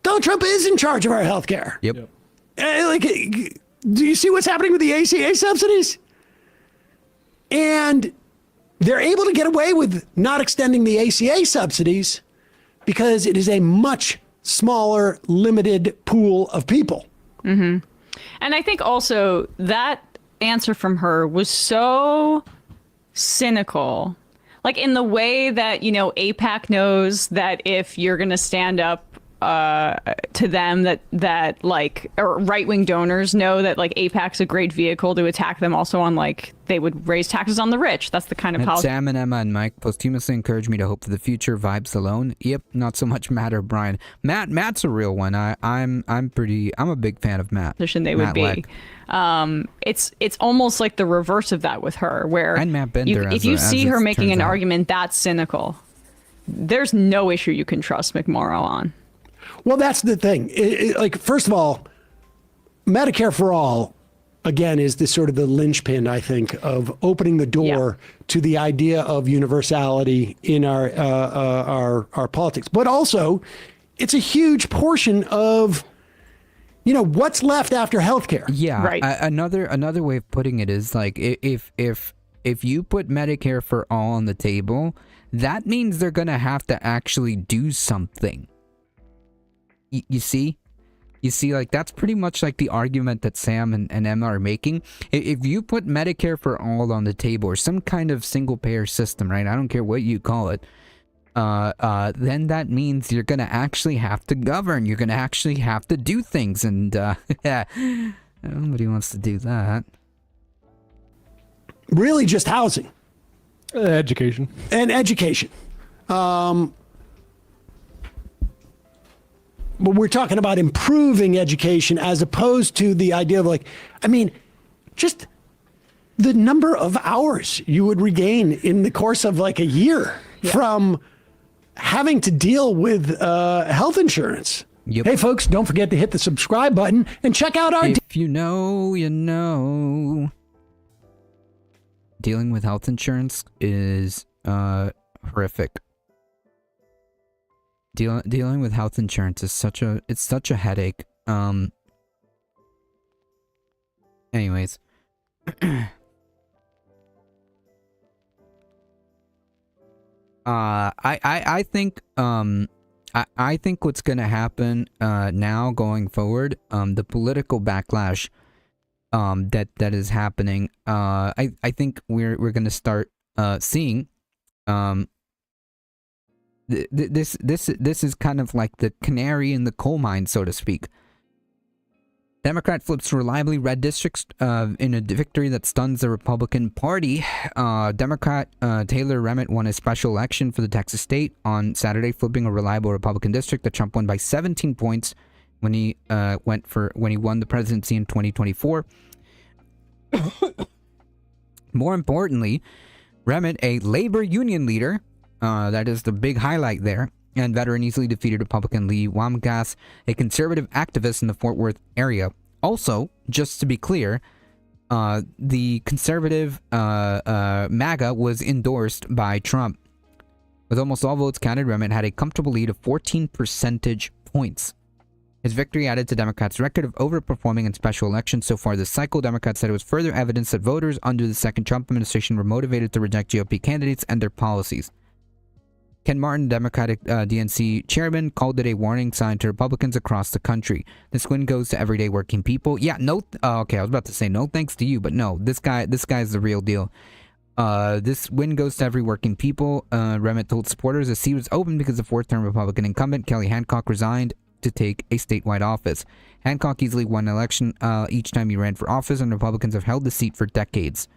Donald Trump is in charge of our health care. Yep. Like, do you see what's happening with the ACA subsidies? And they're able to get away with not extending the ACA subsidies because it is a much smaller, limited pool of people. Mm-hmm. And I think also that answer from her was so cynical. Like in the way that, AIPAC knows that if you're going to stand up to them that like, or right-wing donors know that like AIPAC's a great vehicle to attack them also on like they would raise taxes on the rich. That's the kind of policy. Sam and Emma and Mike posthumously encourage me to hope for the future. Vibes alone. Yep, not so much Matt or Brian. Matt's a real one. I'm a big fan of Matt. They would be. It's almost like the reverse of that with her, where and Matt Bender, if you see her making an argument that's cynical, there's no issue you can trust McMurrow on. Well, that's the thing. Like, first of all, Medicare for All, again, is this sort of the linchpin, I think, of opening the door to the idea of universality in our politics. But also, it's a huge portion of, what's left after healthcare. Yeah. Right. Another way of putting it is like if you put Medicare for All on the table, that means they're gonna have to actually do something. You see? You see, like, that's pretty much like the argument that Sam and Emma are making. If you put Medicare for all on the table or some kind of single payer system, right? I don't care what you call it. Then that means you're gonna actually have to govern. You're gonna actually have to do things, and yeah, nobody wants to do that. Really, just housing Education. and education. But we're talking about improving education as opposed to the idea of like, I mean, just the number of hours you would regain in the course of like a year from having to deal with health insurance. Yep. Hey, folks, don't forget to hit the subscribe button and check out our. If you know, you know. Dealing with health insurance is horrific. Dealing with health insurance is such a headache. Anyways. I think I think what's gonna happen now going forward, the political backlash that is happening, I think we're gonna start seeing this is kind of like the canary in the coal mine, so to speak. Democrat flips reliably red districts in a victory that stuns the Republican Party. Democrat Taylor Remitt won a special election for the Texas state on Saturday, flipping a reliable Republican district that Trump won by 17 points when he won the presidency in 2024. More importantly, Remitt, a labor union leader, that is the big highlight there, and veteran, easily defeated Republican Lee Wamgas, a conservative activist in the Fort Worth area. Also, just to be clear, the conservative MAGA was endorsed by Trump. With almost all votes counted, Remitt had a comfortable lead of 14 percentage points. His victory added to Democrats' record of overperforming in special elections so far this cycle. Democrats said it was further evidence that voters under the second Trump administration were motivated to reject GOP candidates and their policies. Ken Martin, Democratic DNC chairman, called it a warning sign to Republicans across the country. This win goes to everyday working people. Yeah, okay, I was about to say no thanks to you, but no, this guy's the real deal. This win goes to every working people. Remitt told supporters the seat was open because the fourth-term Republican incumbent, Kelly Hancock, resigned to take a statewide office. Hancock easily won an election each time he ran for office, and Republicans have held the seat for decades.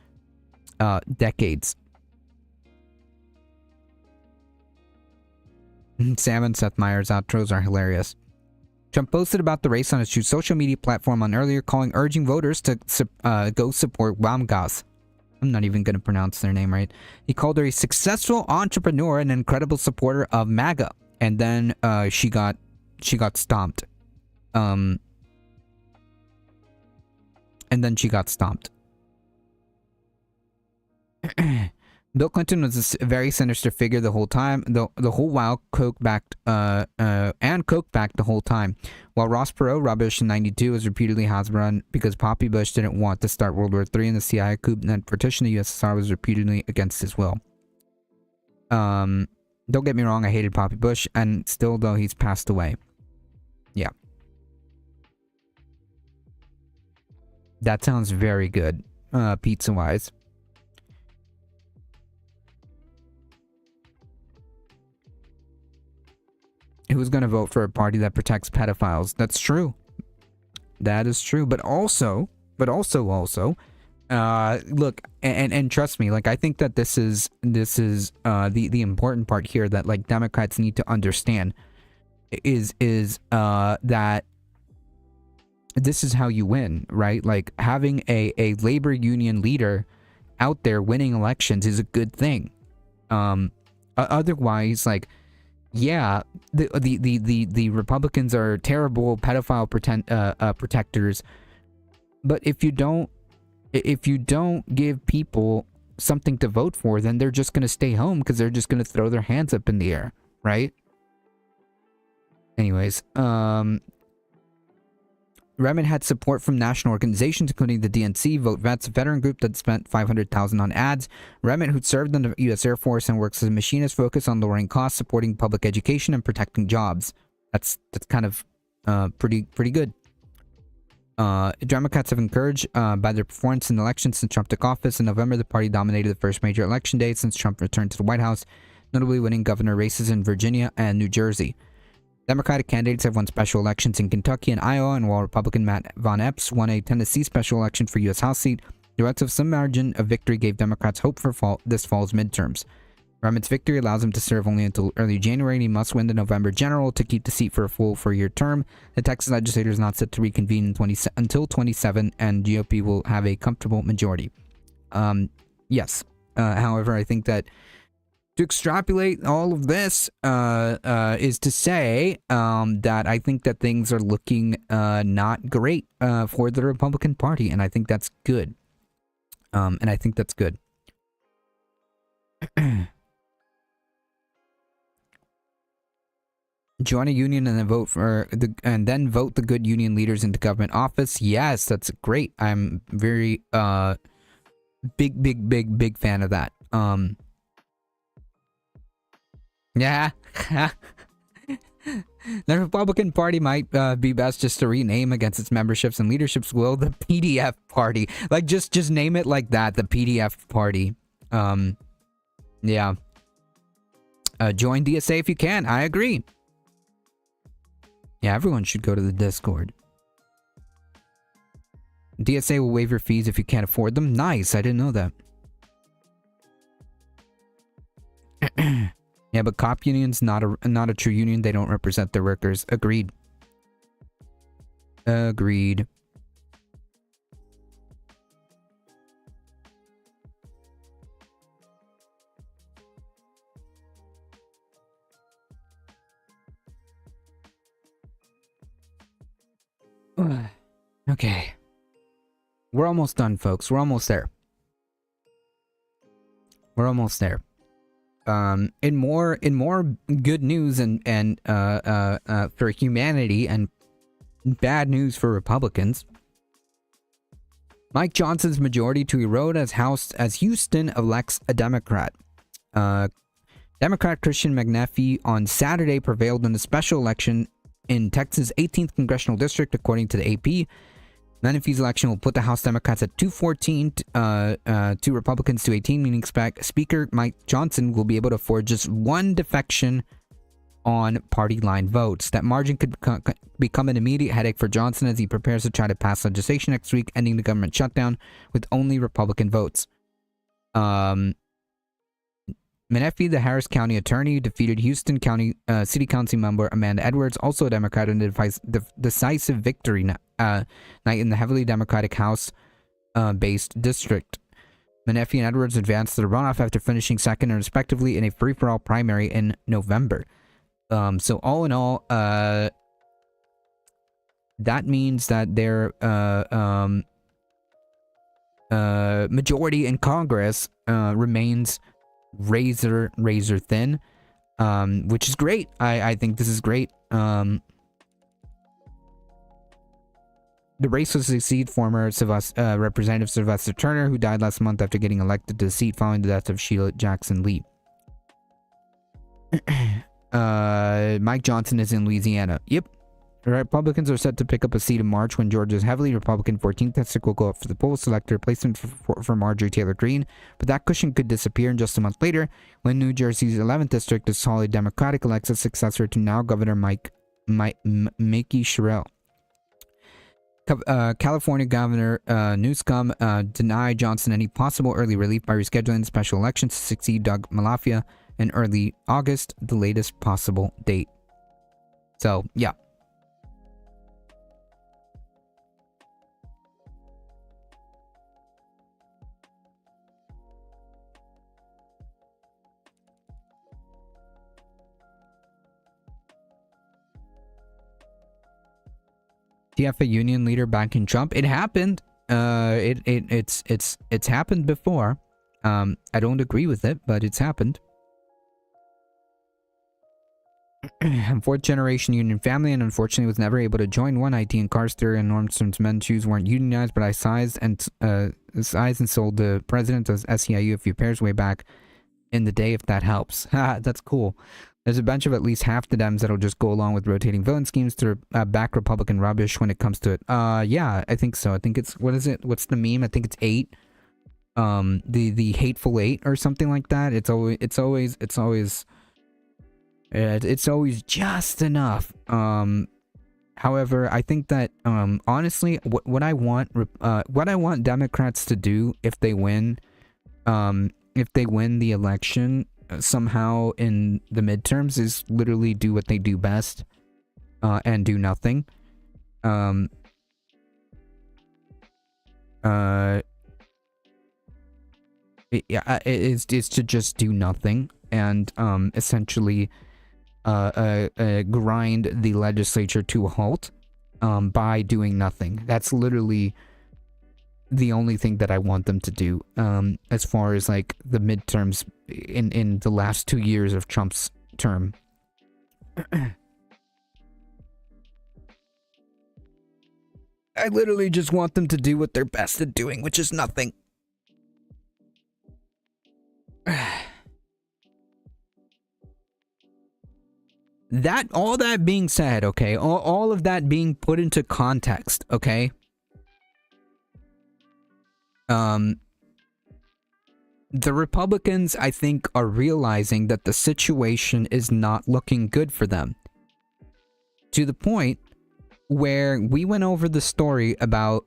Sam and Seth Meyers' outros are hilarious. Trump posted about the race on his social media platform on earlier, urging voters to go support Wamgas. I'm not even going to pronounce their name right. He called her a successful entrepreneur and an incredible supporter of MAGA. And then she got stomped. And then she got stomped. Bill Clinton was a very sinister figure the whole time, the whole while Koch backed the whole time. While Ross Perot, Rob Bush in 92, was reputedly Hasbro because Poppy Bush didn't want to start World War III, and the CIA coup and partition of the USSR was reputedly against his will. Don't get me wrong, I hated Poppy Bush, and still, though, he's passed away. Yeah. That sounds very good, pizza-wise. Who's going to vote for a party that protects pedophiles? That's true. That is true. But also, look, and trust me, like, I think that this is the important part here that, like, Democrats need to understand is that this is how you win, right? Like, having a labor union leader out there winning elections is a good thing. Otherwise, like, yeah, the Republicans are terrible pedophile protectors, but if you don't give people something to vote for, then they're just gonna stay home because they're just gonna throw their hands up in the air, right? Anyways, Remitt had support from national organizations, including the DNC, Vote Vets, a veteran group that spent $500,000 on ads. Remitt, who served in the U.S. Air Force and works as a machinist, focused on lowering costs, supporting public education, and protecting jobs. That's kind of pretty good. Democrats have encouraged by their performance in the elections since Trump took office in November. The party dominated the first major election day since Trump returned to the White House, notably winning governor races in Virginia and New Jersey. Democratic candidates have won special elections in Kentucky and Iowa, and while Republican Matt Von Epps won a Tennessee special election for U.S. House seat, the relative some margin of victory gave Democrats hope for this fall's midterms. Emmett's victory allows him to serve only until early January, and he must win the November general to keep the seat for a full 4-year term. The Texas legislature is not set to reconvene until 27, and GOP will have a comfortable majority. Yes. However, I think that to extrapolate all of this is to say that I think that things are looking not great for the Republican Party, and I think that's good. Join a union and then vote the good union leaders into government office. Yes, that's great. I'm very big fan of that. Yeah. The Republican Party might be best just to rename against its memberships and leadership's will the PDF Party. Like just name it like that, the PDF Party. Yeah. Join DSA if you can. I agree. Yeah, everyone should go to the Discord. DSA will waive your fees if you can't afford them. Nice, I didn't know that. Yeah, but cop union's not a true union. They don't represent their workers. Agreed. Agreed. Okay. We're almost done, folks. We're almost there. In more good news and for humanity and bad news for Republicans. Mike Johnson's majority to erode as Houston elects a Democrat. Democrat Christian McNeffey on Saturday prevailed in the special election in Texas' 18th congressional district, according to the AP. Menifee's election will put the House Democrats at 214, 2 Republicans to 18, meaning Speaker Mike Johnson will be able to afford just one defection on party line votes. That margin could become an immediate headache for Johnson as he prepares to try to pass legislation next week, ending the government shutdown with only Republican votes. Menifee, the Harris County attorney, defeated Houston County City Council member Amanda Edwards, also a Democrat, in the decisive victory night in the heavily Democratic House-based district. Menifee and Edwards advanced to the runoff after finishing second and respectively in a free-for-all primary in November. So all in all, that means that their majority in Congress remains razor thin, which is great. I think this is great. The race will succeed former Representative Sylvester Turner, who died last month after getting elected to the seat following the death of Sheila Jackson Lee. Mike Johnson is in Louisiana. Yep. The Republicans are set to pick up a seat in March when Georgia's heavily Republican 14th district will go up for the poll, select a replacement for Marjorie Taylor Greene, but that cushion could disappear in just a month later when New Jersey's 11th district is solid Democratic elects a successor to now Governor Mickey Sherrill. California Governor Newsom denied Johnson any possible early relief by rescheduling the special election to succeed Doug Malafia in early August, the latest possible date. So, yeah. TF a union leader backing Trump? It happened. It's happened before. I don't agree with it, but it's happened. I'm fourth generation union family and unfortunately was never able to join one. IT and Carster and Normson's men's shoes weren't unionized, but I sized and sold the president of SEIU a few pairs way back in the day, if that helps. That's cool. There's a bunch of at least half the Dems that'll just go along with rotating voting schemes to back Republican rubbish when it comes to it. Yeah, I think so. I think it's, what is it? What's the meme? I think it's 8. The hateful 8 or something like that. It's always just enough. However, I think that honestly, what I want Democrats to do if they win the election somehow in the midterms is literally do what they do best, and do nothing. It's to just do nothing and essentially grind the legislature to a halt by doing nothing. That's literally the only thing that I want them to do as far as like the midterms in the last 2 years of Trump's term. I literally just want them to do what they're best at doing, which is nothing. All that being said, okay, all of that being put into context, okay, the Republicans, I think, are realizing that the situation is not looking good for them, to the point where we went over the story about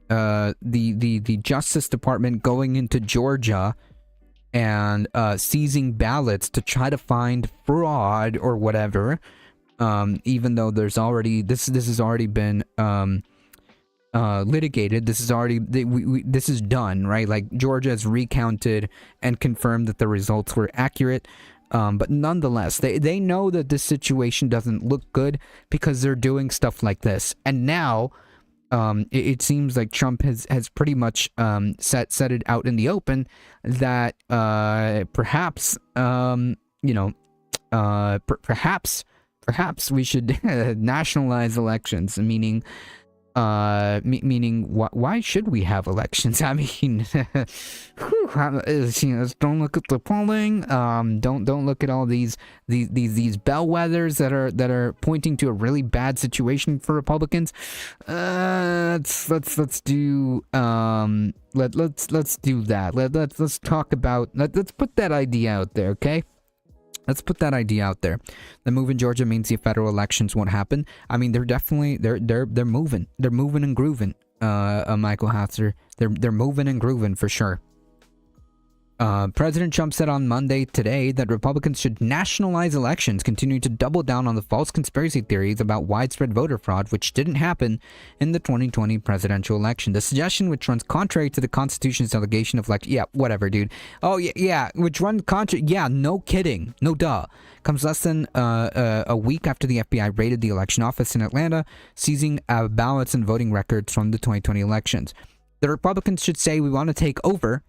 the Justice Department going into Georgia and seizing ballots to try to find fraud or whatever, even though there's already this has already been litigated. This is already this is done, right? Like Georgia has recounted and confirmed that the results were accurate. But nonetheless, they know that this situation doesn't look good because they're doing stuff like this. And now it seems like Trump has pretty much set it out in the open that perhaps we should nationalize elections, meaning why should we have elections? I mean, don't look at the polling. Don't look at all these bellwethers that are pointing to a really bad situation for Republicans. Let's do that. Let's talk about. Let's put that idea out there, okay? Let's put that idea out there. The move in Georgia means the federal elections won't happen. I mean, they're definitely they're moving. They're moving and grooving. Michael Hatzer. They're moving and grooving for sure. President Trump said on Monday today that Republicans should nationalize elections, continuing to double down on the false conspiracy theories about widespread voter fraud, which didn't happen in the 2020 presidential election. The suggestion, which runs contrary to the Constitution's delegation of yeah, whatever, dude. Oh yeah, which runs contrary. Yeah, no kidding, no duh. Comes less than a week after the FBI raided the election office in Atlanta, seizing ballots and voting records from the 2020 elections. The Republicans should say we want to take over.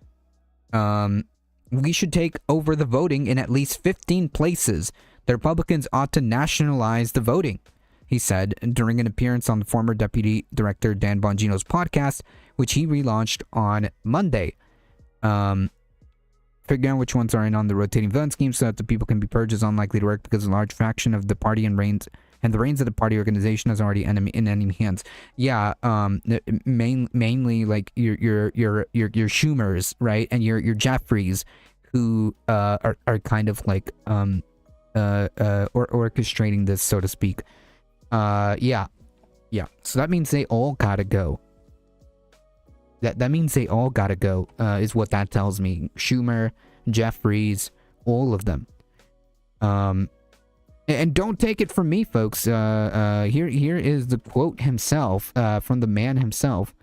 We should take over the voting in at least 15 places. The Republicans ought to nationalize the voting, he said during an appearance on the former Deputy Director Dan Bongino's podcast, which he relaunched on Monday. Figure out which ones are in on the rotating voting scheme so that the people can be purged is unlikely to work because a large fraction of the party and the reins of the party organization is already in enemy hands. Yeah, mainly like your Schumers, right, and your Jeffries, who are kind of like orchestrating this, so to speak. Yeah. So that means they all gotta go. That means they all gotta go. Is what that tells me. Schumer, Jeffries, all of them. And don't take it from me, folks. Here is the quote himself, from the man himself.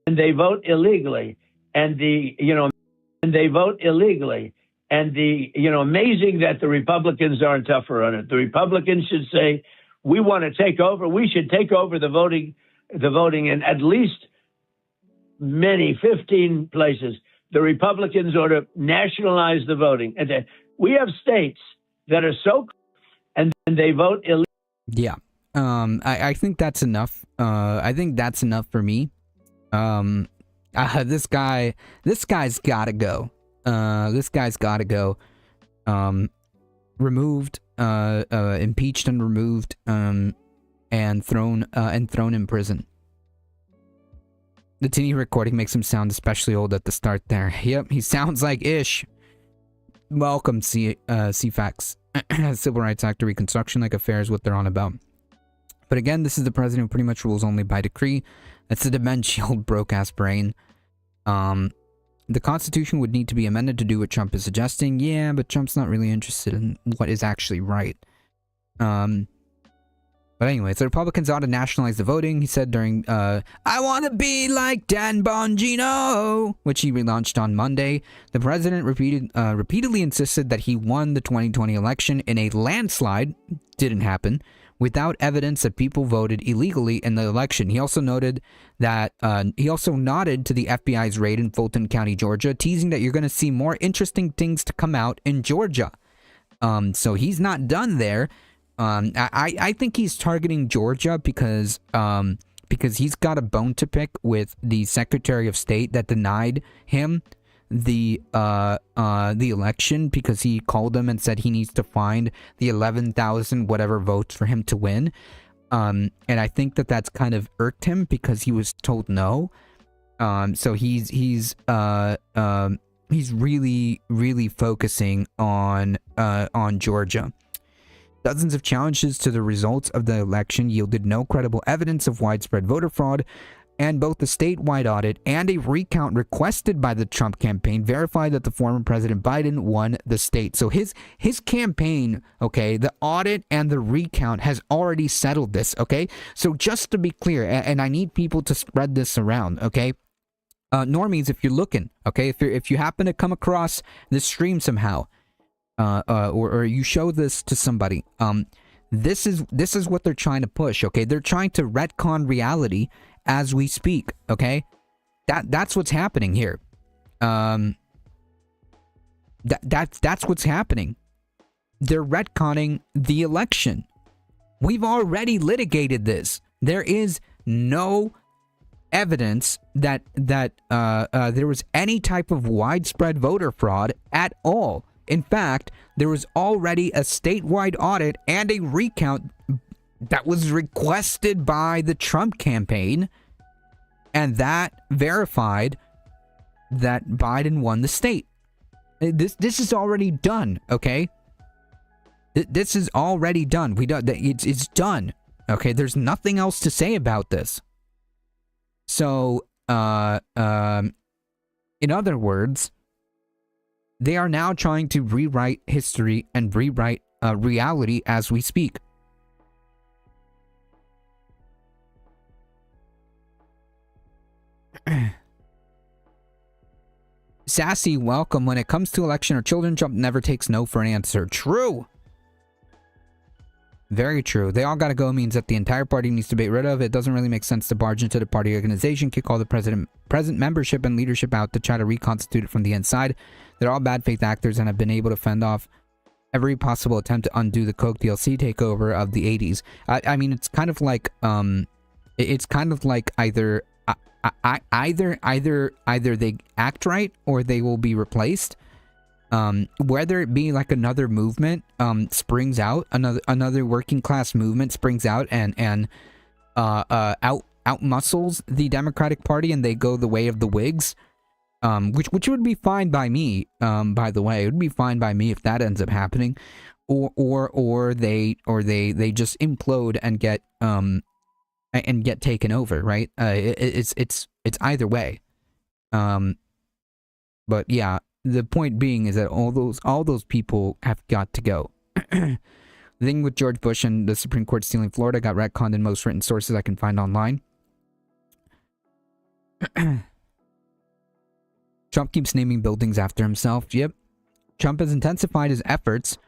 And they vote illegally, and amazing that the Republicans aren't tougher on it. The Republicans should say, we want to take over. We should take over the voting in at least 15 places. The Republicans ought to nationalize the voting. And we have states that are so, and they vote illegally. Yeah. I think that's enough. I think that's enough for me. This guy's gotta go. This guy's gotta go. Removed, impeached and removed, and thrown in prison. The tinny recording makes him sound especially old at the start there. Yep, he sounds like Ish. Welcome, CFAX. Civil rights act to reconstruction like affairs what they're on about. But again, this is the president who pretty much rules only by decree. That's the dementia old broke-ass brain. The Constitution would need to be amended to do what Trump is suggesting. Yeah, but Trump's not really interested in what is actually right. But anyways, the Republicans ought to nationalize the voting. He said during, I want to be like Dan Bongino, which he relaunched on Monday. The president repeatedly insisted that he won the 2020 election in a landslide. Didn't happen. Without evidence that people voted illegally in the election. He also noted that he also nodded to the FBI's raid in Fulton County, Georgia, teasing that you're going to see more interesting things to come out in Georgia. So he's not done there. I think he's targeting Georgia because he's got a bone to pick with the Secretary of State that denied him the election because he called him and said he needs to find the 11,000 whatever votes for him to win. And I think that that's kind of irked him because he was told no. So he's really focusing on Georgia. Dozens of challenges to the results of the election yielded no credible evidence of widespread voter fraud, and both the statewide audit and a recount requested by the Trump campaign verified that the former President Biden won the state. So his campaign, okay, the audit and the recount has already settled this, okay? So just to be clear, and I need people to spread this around, okay? Normies, if you're looking, okay, if you happen to come across this stream somehow, or you show this to somebody, this is what they're trying to push, okay? They're trying to retcon reality as we speak, okay? That's what's happening here. That's what's happening. They're retconning the election. We've already litigated this. There is no evidence that there was any type of widespread voter fraud at all. In fact, there was already a statewide audit and a recount that was requested by the Trump campaign, and that verified that Biden won the state. This is already done, okay? This is already done. It's done, okay? There's nothing else to say about this. So, in other words, they are now trying to rewrite history and rewrite reality as we speak. Sassy, welcome. When it comes to election or children, Trump never takes no for an answer. True. Very true. They all gotta go means that the entire party needs to be rid of. It doesn't really make sense to barge into the party organization, kick all the present membership and leadership out to try to reconstitute it from the inside. They're all bad faith actors and have been able to fend off every possible attempt to undo the Coke DLC takeover of the 80s. I mean, it's kind of like either they act right or they will be replaced. Whether it be like another movement springs out, another working class movement springs out and out muscles the Democratic Party and they go the way of the Whigs, which would be fine by me. By the way, it would be fine by me if that ends up happening, or they just implode and get taken over, right? It's either way. But yeah, the point being is that all those people have got to go. The thing with George Bush and the Supreme Court stealing Florida got retconned in most written sources I can find online. Trump keeps naming buildings after himself. Yep. Trump has intensified his efforts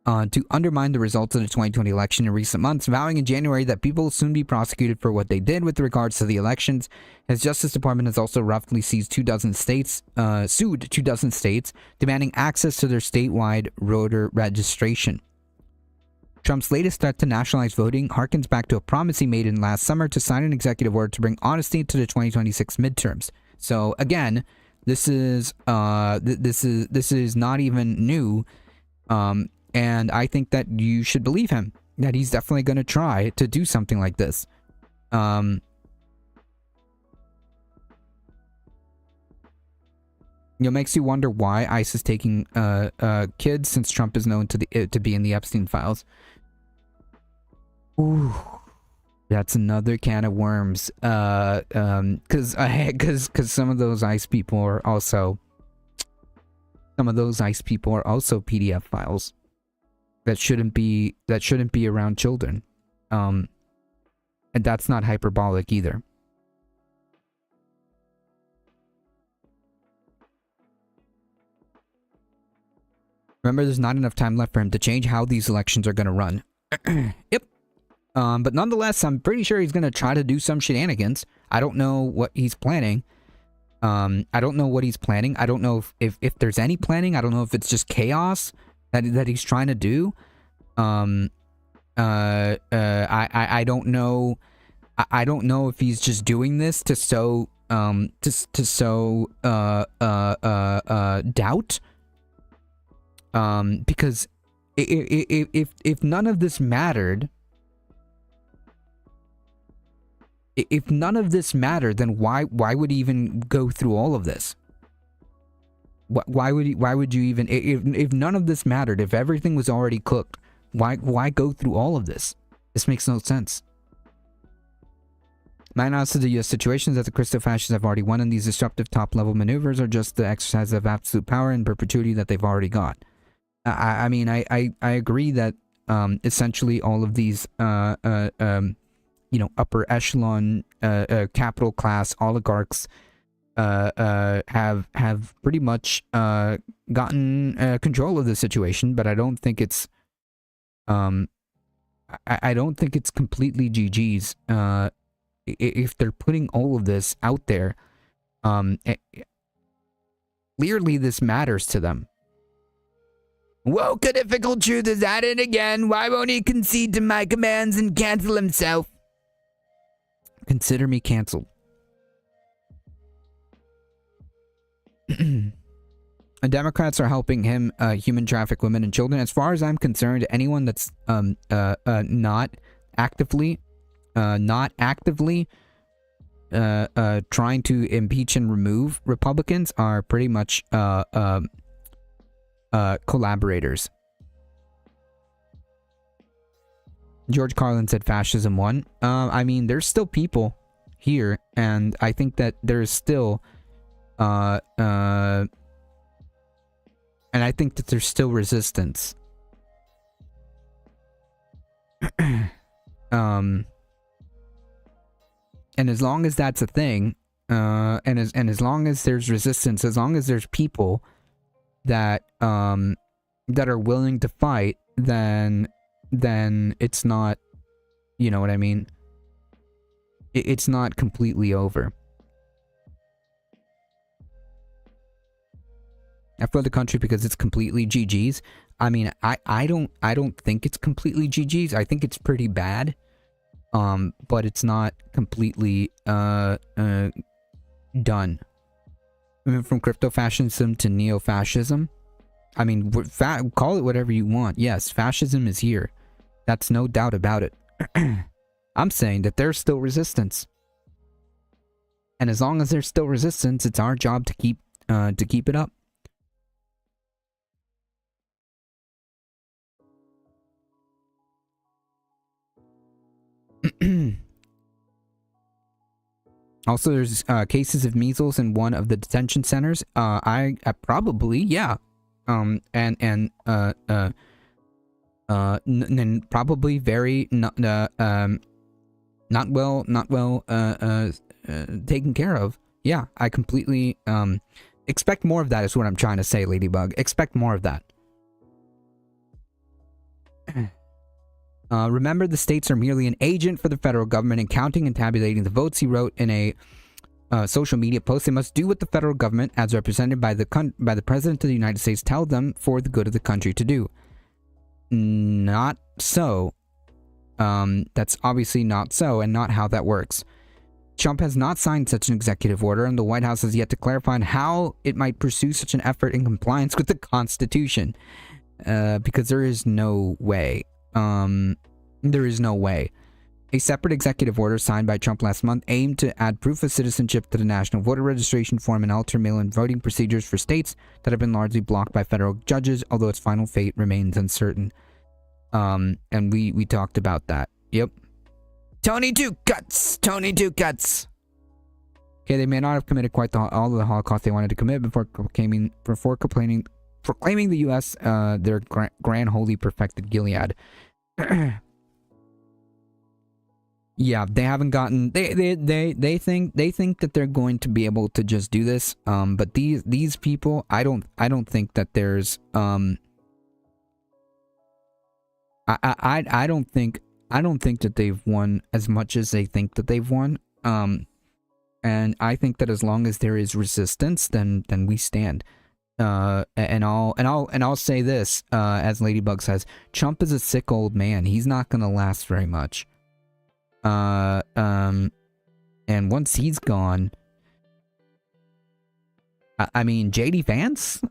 to undermine the results of the 2020 election in recent months, vowing in January that people will soon be prosecuted for what they did with regards to the elections. His Justice Department has also roughly sued 24 states, demanding access to their statewide voter registration. Trump's latest threat to nationalize voting harkens back to a promise he made in last summer to sign an executive order to bring honesty to the 2026 midterms. So again, this is this is not even new, and I think that you should believe him that he's definitely going to try to do something like this. It makes you wonder why ICE is taking kids, since Trump is known to be in the Epstein files. Ooh, that's another can of worms. Because some of those ICE people are also PDF files that shouldn't be around children. And that's not hyperbolic either. Remember, there's not enough time left for him to change how these elections are going to run. Yep. But nonetheless, I'm pretty sure he's going to try to do some shenanigans. I don't know what he's planning. I don't know what he's planning. I don't know if there's any planning. I don't know if it's just chaos that he's trying to do. I don't know. I don't know if he's just doing this to sow doubt. Because if none of this mattered, then why would he even go through all of this? Why would you even, if none of this mattered, if everything was already cooked, why go through all of this? This makes no sense. My analysis of the U.S. situation is that the Christo-fascists have already won, and these disruptive top-level maneuvers are just the exercise of absolute power and perpetuity that they've already got. I mean, I agree that essentially all of these upper echelon capital class oligarchs have pretty much gotten control of the situation, but I don't think it's I don't think it's completely GG's. If they're putting all of this out there, clearly this matters to them. Woke, a difficult truth is at it again. Why won't he concede to my commands and cancel himself? Consider me canceled. Democrats are helping him human traffic women and children. As far as I'm concerned, anyone that's not actively trying to impeach and remove Republicans are pretty much collaborators. George Carlin said fascism won. I mean, there's still people here, and I think that there's still and I think that there's still resistance. And as long as that's a thing, and as long as there's resistance, as long as there's people that are willing to fight, then it's not, you know what I mean? It's not completely over. I feel the country because it's completely GG's. I mean, I don't think it's completely GG's. I think it's pretty bad. But it's not completely done. I mean, from crypto-fascism to neo-fascism. I mean, call it whatever you want. Yes, fascism is here. That's no doubt about it. I'm saying that there's still resistance. And as long as there's still resistance, it's our job to keep it up. Also, there's cases of measles in one of the detention centers. I probably, yeah, and probably very not well taken care of. Yeah, I completely expect more of that is what I'm trying to say, Ladybug. Expect more of that. Remember, the states are merely an agent for the federal government in counting and tabulating the votes, he wrote in a social media post. They must do what the federal government, as represented by the President of the United States, tell them for the good of the country to do. Not not so. That's obviously not so, and not how that works. Trump has not signed such an executive order, and the White House has yet to clarify on how it might pursue such an effort in compliance with the Constitution. Because there is no way. There is no way. A separate executive order signed by Trump last month aimed to add proof of citizenship to the National Voter Registration Form and alter mail-in voting procedures for states that have been largely blocked by federal judges, although its final fate remains uncertain. And we talked about that. Yep. Tony Duke Guts! Tony Duke Guts! Okay, they may not have committed quite all of the Holocaust they wanted to commit before proclaiming the U.S. Their grand holy perfected Gilead. Yeah, they haven't gotten. They think that they're going to be able to just do this. But these people, I don't think that there's. I don't think that they've won as much as they think that they've won. And I think that as long as there is resistance, then we stand. And I'll say this, as Ladybug says, Trump is a sick old man. He's not gonna last very much. And once he's gone, I mean, JD Vance,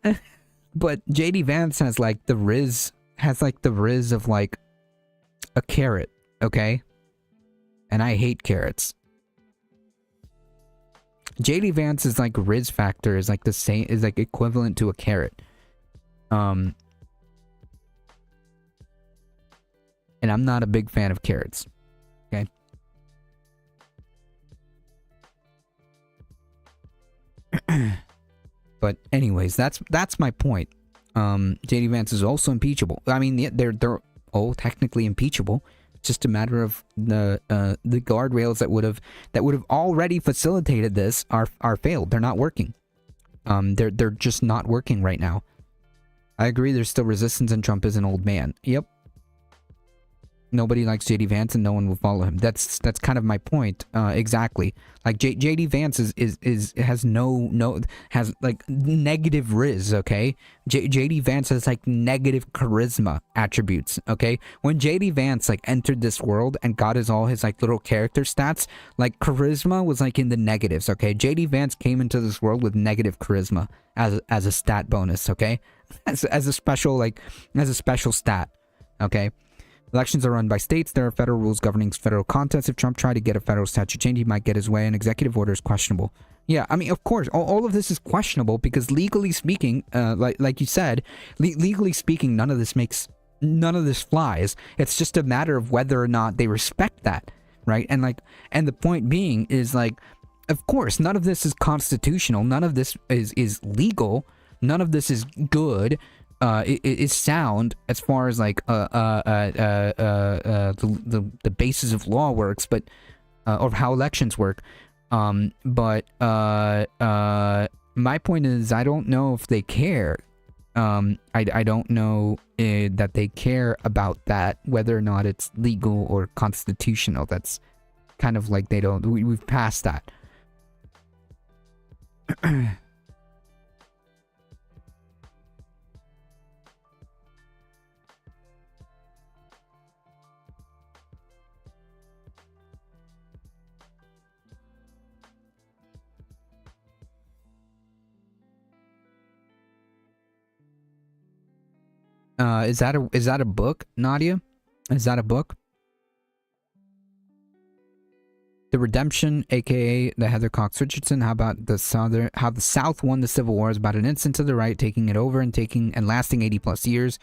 but JD Vance has like the riz of like a carrot, okay? And I hate carrots. JD Vance is like riz factor is like the same, is like equivalent to a carrot. And I'm not a big fan of carrots. Okay. But anyways, that's my point. JD Vance is also impeachable. I mean, they're all technically impeachable. It's just a matter of the guardrails that would have already facilitated this are failed. They're not working. They're just not working right now. I agree. There's still resistance, and Trump is an old man. Yep. Nobody likes JD Vance, and no one will follow him. That's kind of my point. Exactly. Like JD Vance has like negative riz. Okay. JD Vance has like negative charisma attributes. Okay. When JD Vance like entered this world and got all his like little character stats, like charisma was like in the negatives. Okay. JD Vance came into this world with negative charisma as a stat bonus. Okay. As a special stat. Okay. Elections are run by states. There are federal rules governing federal contests. If Trump tried to get a federal statute change, he might get his way. An executive order is questionable. Yeah, I mean, of course, all of this is questionable because legally speaking, like you said, legally speaking, none of this flies. It's just a matter of whether or not they respect that, right? And the point being is like, of course, none of this is constitutional. None of this is legal. None of this is good. It is sound as far as like the basis of law works, but or how elections work. But my point is, I don't know if they care. I don't know that they care about that, whether or not it's legal or constitutional. That's kind of like they don't. We've passed that. Is that a book, Nadia? Is that a book? The Redemption, aka the Heather Cox Richardson. How about how the South won the Civil War is about an instance to the right taking it over and lasting 80+ years.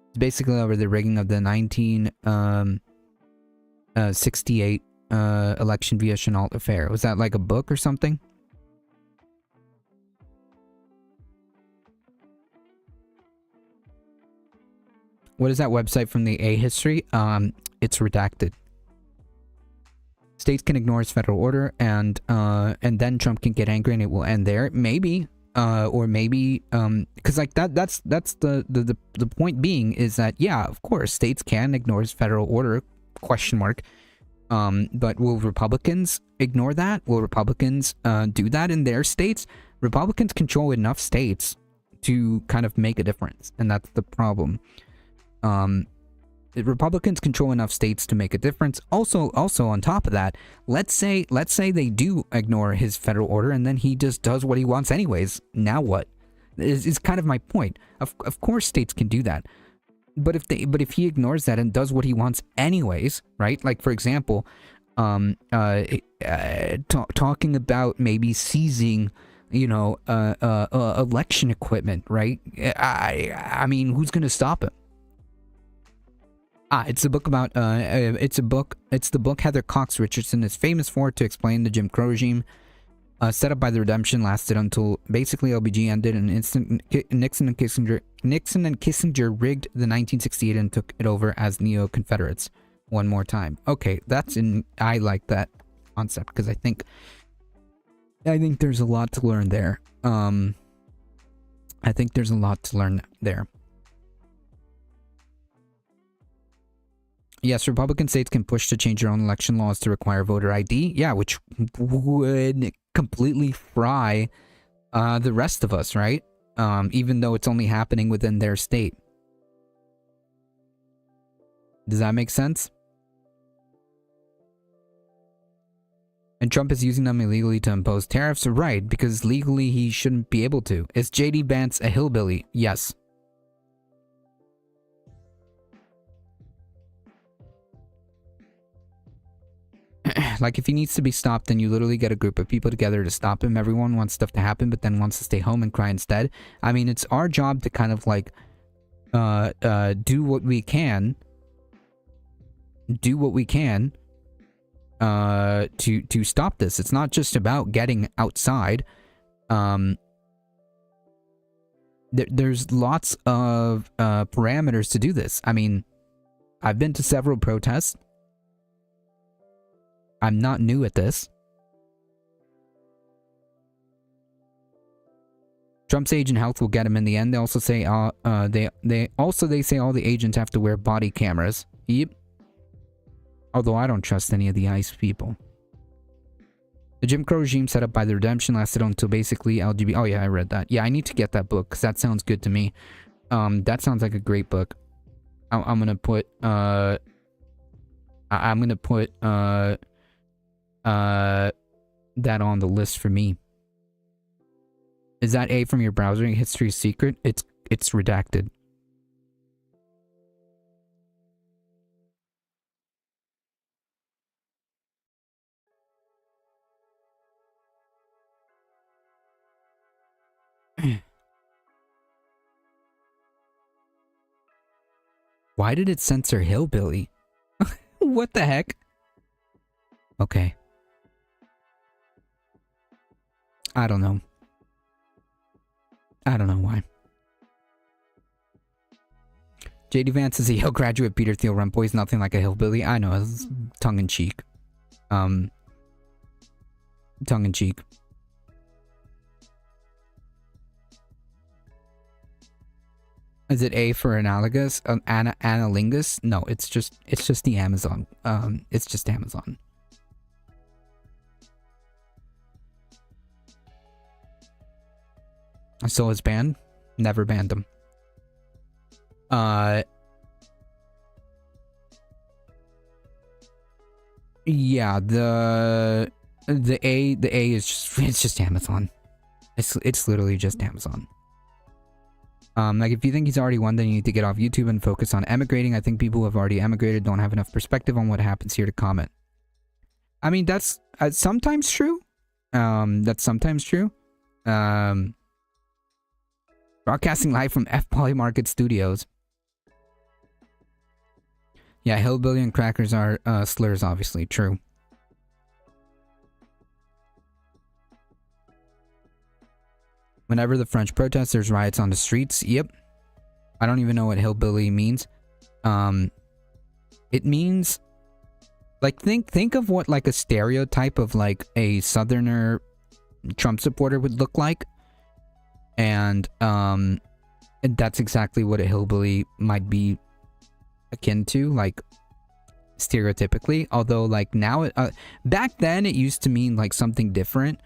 It's basically over the rigging of the 1968 election via Chenault affair. Was that like a book or something? What is that website from the A history? It's redacted. States can ignore his federal order, and then Trump can get angry, and it will end there. Maybe, or maybe, because like that's the point being is that yeah, of course, states can ignore his federal order? ? But will Republicans ignore that? Will Republicans do that in their states? Republicans control enough states to kind of make a difference, and that's the problem. Republicans control enough states to make a difference. Also on top of that, let's say they do ignore his federal order and then he just does what he wants anyways. Now what? Is kind of my point. Of course states can do that. But if he ignores that and does what he wants anyways, right? Like for example, talking about maybe seizing, election equipment, right? I mean, who's going to stop him? It's a book about, it's the book Heather Cox Richardson is famous for to explain the Jim Crow regime. Set up by the redemption lasted until basically LBG ended and Nixon and Kissinger rigged the 1968 and took it over as Neo-Confederates one more time. Okay, I like that concept because I think there's a lot to learn there. Yes, Republican states can push to change their own election laws to require voter ID. Yeah, which would completely fry the rest of us, right? Even though it's only happening within their state. Does that make sense? And Trump is using them illegally to impose tariffs? Right, because legally he shouldn't be able to. Is JD Vance a hillbilly? Yes. Like, if he needs to be stopped, then you literally get a group of people together to stop him. Everyone wants stuff to happen, but then wants to stay home and cry instead. I mean, it's our job to kind of, like, do what we can. To stop this. It's not just about getting outside. There's lots of parameters to do this. I mean, I've been to several protests. I'm not new at this. Trump's agent health will get him in the end. They also say they say all the agents have to wear body cameras. Yep. Although I don't trust any of the ICE people. The Jim Crow regime set up by the redemption lasted until basically LGBT. Oh yeah, I read that. Yeah, I need to get that book because that sounds good to me. That sounds like a great book. I'm gonna put that on the list for me. Is that A from your browsing history secret? It's redacted. Why did it censor hillbilly? What the heck? Okay. I don't know why. JD Vance is a Yale graduate. Peter Thiel Rumpoy is nothing like a hillbilly. I know, it's tongue in cheek. Tongue in cheek. Is it A for analogous? Analingus? No, it's just the Amazon. It's just Amazon. So it's banned? Never banned them. Yeah, the A is just Amazon. It's literally just Amazon. Like, if you think he's already won, then you need to get off YouTube and focus on emigrating. I think people who have already emigrated don't have enough perspective on what happens here to comment. I mean, that's sometimes true. Broadcasting live from F Polymarket Studios. Yeah, hillbilly and crackers are slurs, obviously. True. Whenever the French protest, there's riots on the streets. Yep. I don't even know what hillbilly means. It means, like, think of what, like, a stereotype of, like, a southerner Trump supporter would look like. And that's exactly what a hillbilly might be akin to, like, stereotypically. Although, like, now, back then it used to mean, like, something different.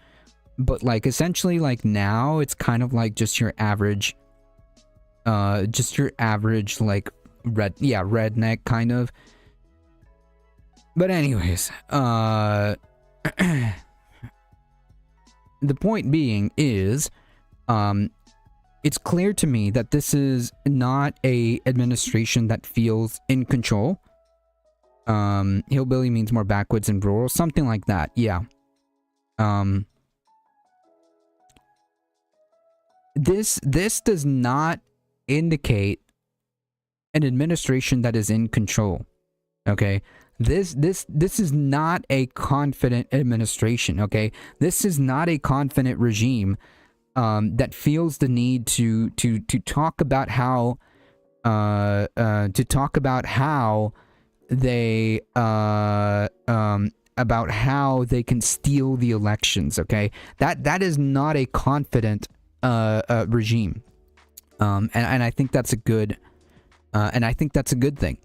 But, like, essentially, like, now it's kind of like just your average, like, redneck kind of. But anyways, the point being is, it's clear to me that this is not a administration that feels in control. Hillbilly means more backwoods and rural, something like that. Yeah. This does not indicate an administration that is in control. Okay? This is not a confident administration, okay? This is not a confident regime that feels the need to talk about how they about how they can steal the elections, okay? That is not a confident regime. And I think that's a good thing.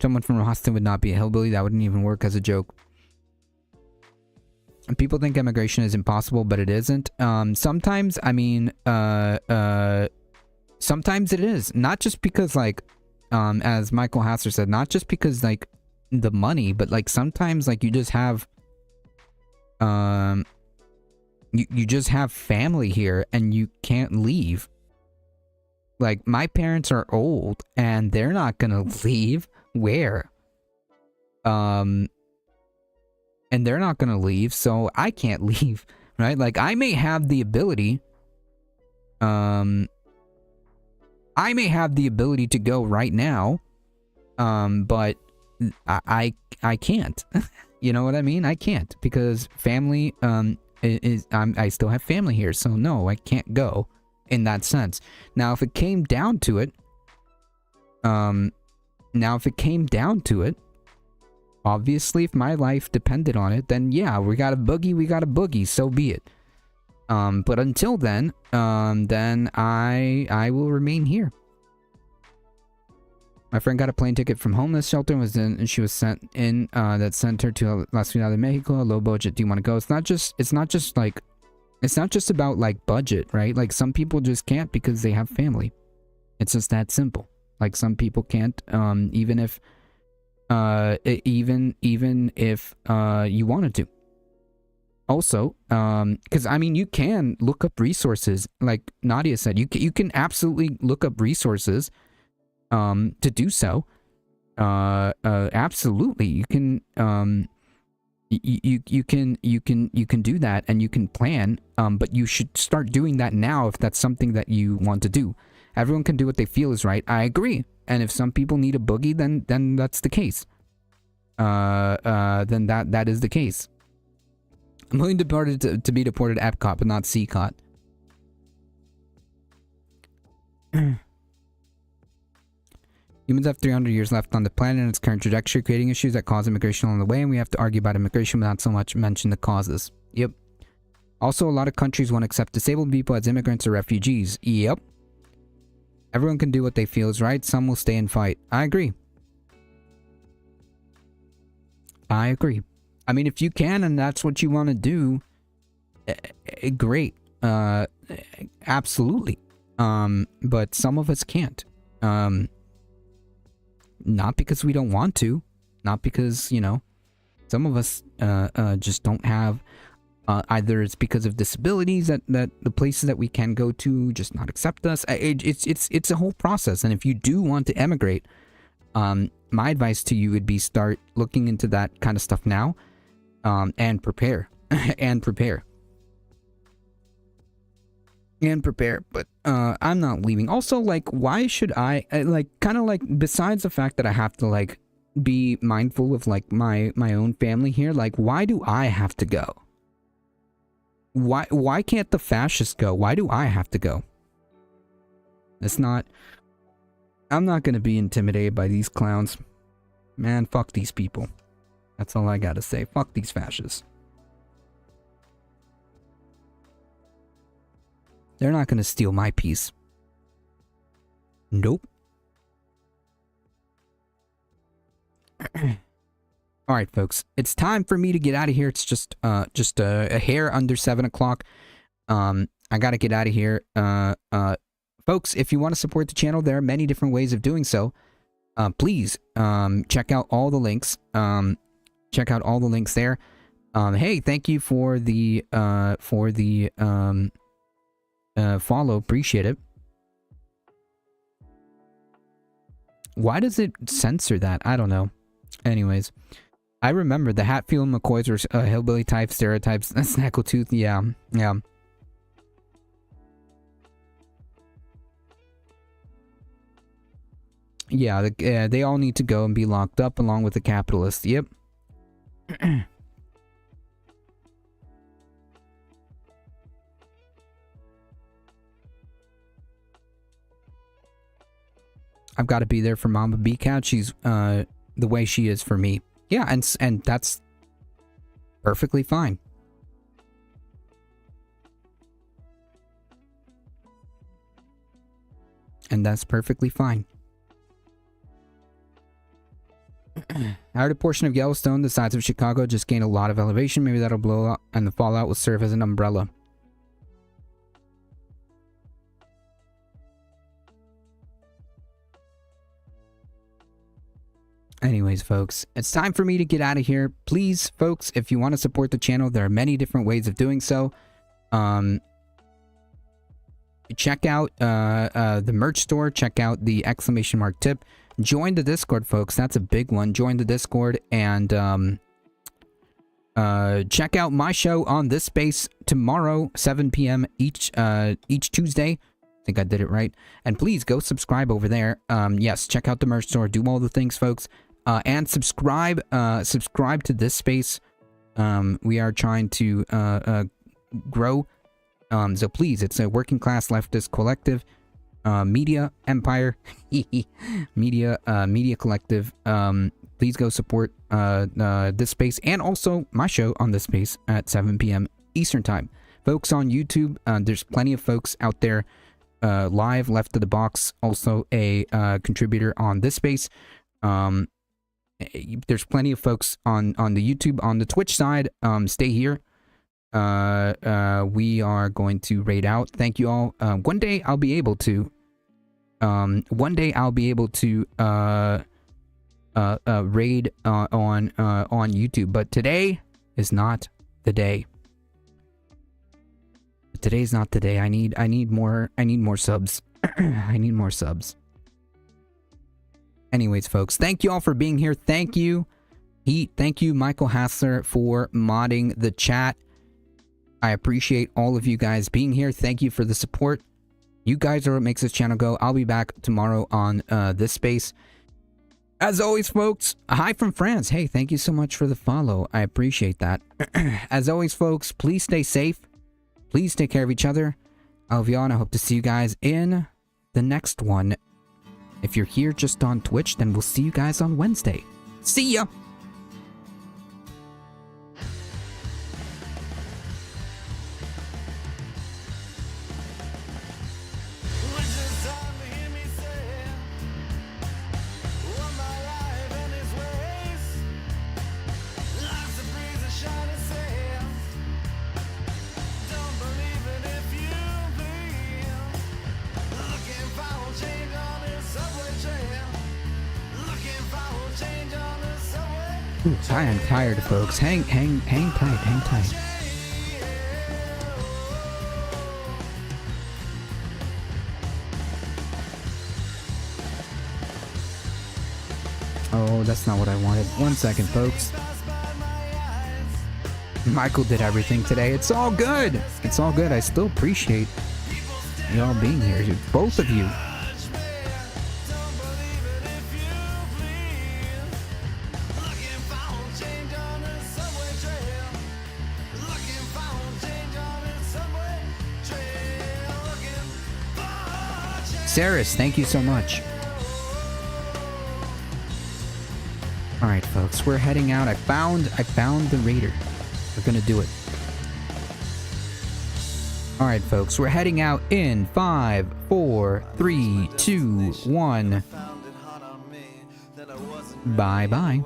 Someone from Austin would not be a hillbilly. That wouldn't even work as a joke. People think immigration is impossible, but it isn't. Sometimes, I mean, sometimes it is. Not just because, like, as Michael Hasser said, not just because, like, the money, but, like, sometimes, like, you just have, you just have family here and you can't leave. Like, my parents are old and they're not gonna leave. Where? And they're not gonna leave, so I can't leave, right? Like, I may have the ability, to go right now, but I can't. You know what I mean? I can't, because family, I still have family here, so no, I can't go in that sense. Now, if it came down to it, obviously, if my life depended on it, then yeah, we got a boogie, so be it. But until then I will remain here. My friend got a plane ticket from homeless shelter and she was sent in, that sent her to La Ciudad de Mexico, a low budget. Do you want to go? It's not just about, like, budget, right? Like, some people just can't because they have family. It's just that simple. Like, some people can't, even if you wanted to. Also, because, I mean, you can look up resources, like Nadia said. You can absolutely look up resources to do so. Absolutely, you can you can do that, and you can plan, but you should start doing that now if that's something that you want to do. Everyone can do what they feel is right. I agree. And if some people need a boogie, then that's the case. Then that is the case. I'm willing to be deported to Epcot, but not CCOT. Humans have 300 years left on the planet in its current trajectory, creating issues that cause immigration along the way, and we have to argue about immigration, but not so much mention the causes. Yep. Also, a lot of countries won't accept disabled people as immigrants or refugees. Yep. Everyone can do what they feel is right. Some will stay and fight. I agree. I mean, if you can and that's what you want to do, great. Absolutely. But some of us can't. Not because we don't want to. Not because, you know, some of us just don't have... either it's because of disabilities that the places that we can go to just not accept us. It's a whole process. And if you do want to emigrate, my advice to you would be start looking into that kind of stuff now, and prepare. But I'm not leaving. Also, like, why should I, like, kind of like, besides the fact that I have to, like, be mindful of, like, my own family here, like, why do I have to go? Why can't the fascists go? Why do I have to go? I'm not gonna be intimidated by these clowns. Man, fuck these people. That's all I gotta say. Fuck these fascists. They're not gonna steal my peace. Nope. All right, folks. It's time for me to get out of here. It's just a hair under 7 o'clock. I gotta get out of here. Folks, if you want to support the channel, there are many different ways of doing so. Please check out all the links. Check out all the links there. Hey, thank you for the follow. Appreciate it. Why does it censor that? I don't know. Anyways, I remember the Hatfield and McCoys were hillbilly type stereotypes. Snaggletooth, yeah. Yeah, they all need to go and be locked up along with the capitalists. Yep. I've got to be there for Mama B Cat. She's the way she is for me. Yeah, and that's perfectly fine. And that's perfectly fine. I heard a portion of Yellowstone, the sides of Chicago, just gained a lot of elevation. Maybe that'll blow up and the fallout will serve as an umbrella. Anyways, folks, it's time for me to get out of here. Please, folks, if you want to support the channel, there are many different ways of doing so. Check out the merch store. Check out the ! tip. Join the Discord, folks. That's a big one. Join the Discord and check out my show on this space tomorrow, 7 p.m. each Tuesday. I think I did it right. And please go subscribe over there. Yes, check out the merch store. Do all the things, folks. And subscribe to this space. We are trying to grow. So please, it's a working class leftist collective. Media empire. media collective. Please go support this space and also my show on this space at 7 p.m. Eastern time. Folks on YouTube, there's plenty of folks out there live. Left of the Box, also a contributor on this space. There's plenty of folks on the YouTube. On the Twitch side, stay here. We are going to raid out. Thank you all. One day I'll be able to raid on YouTube, but today is not the day. Today's not the day. I need more subs. I need more subs. Anyways, folks, thank you all for being here. Thank you, Heat. Thank you, Michael Hassler, for modding the chat. I appreciate all of you guys being here. Thank you for the support. You guys are what makes this channel go. I'll be back tomorrow on this space. As always, folks, hi from France. Hey, thank you so much for the follow. I appreciate that. As always, folks, please stay safe. Please take care of each other. I love y'all, and I hope to see you guys in the next one. If you're here just on Twitch, then we'll see you guys on Wednesday. See ya! I am tired, folks. Hang tight. Oh, that's not what I wanted. 1 second, folks. Michael did everything today. It's all good. It's all good. I still appreciate y'all being here. Both of you. Saris, thank you so much. Alright, folks, we're heading out. I found the raider. We're gonna do it. Alright, folks, we're heading out in 5, 4, 3, 2, 1. Bye-bye.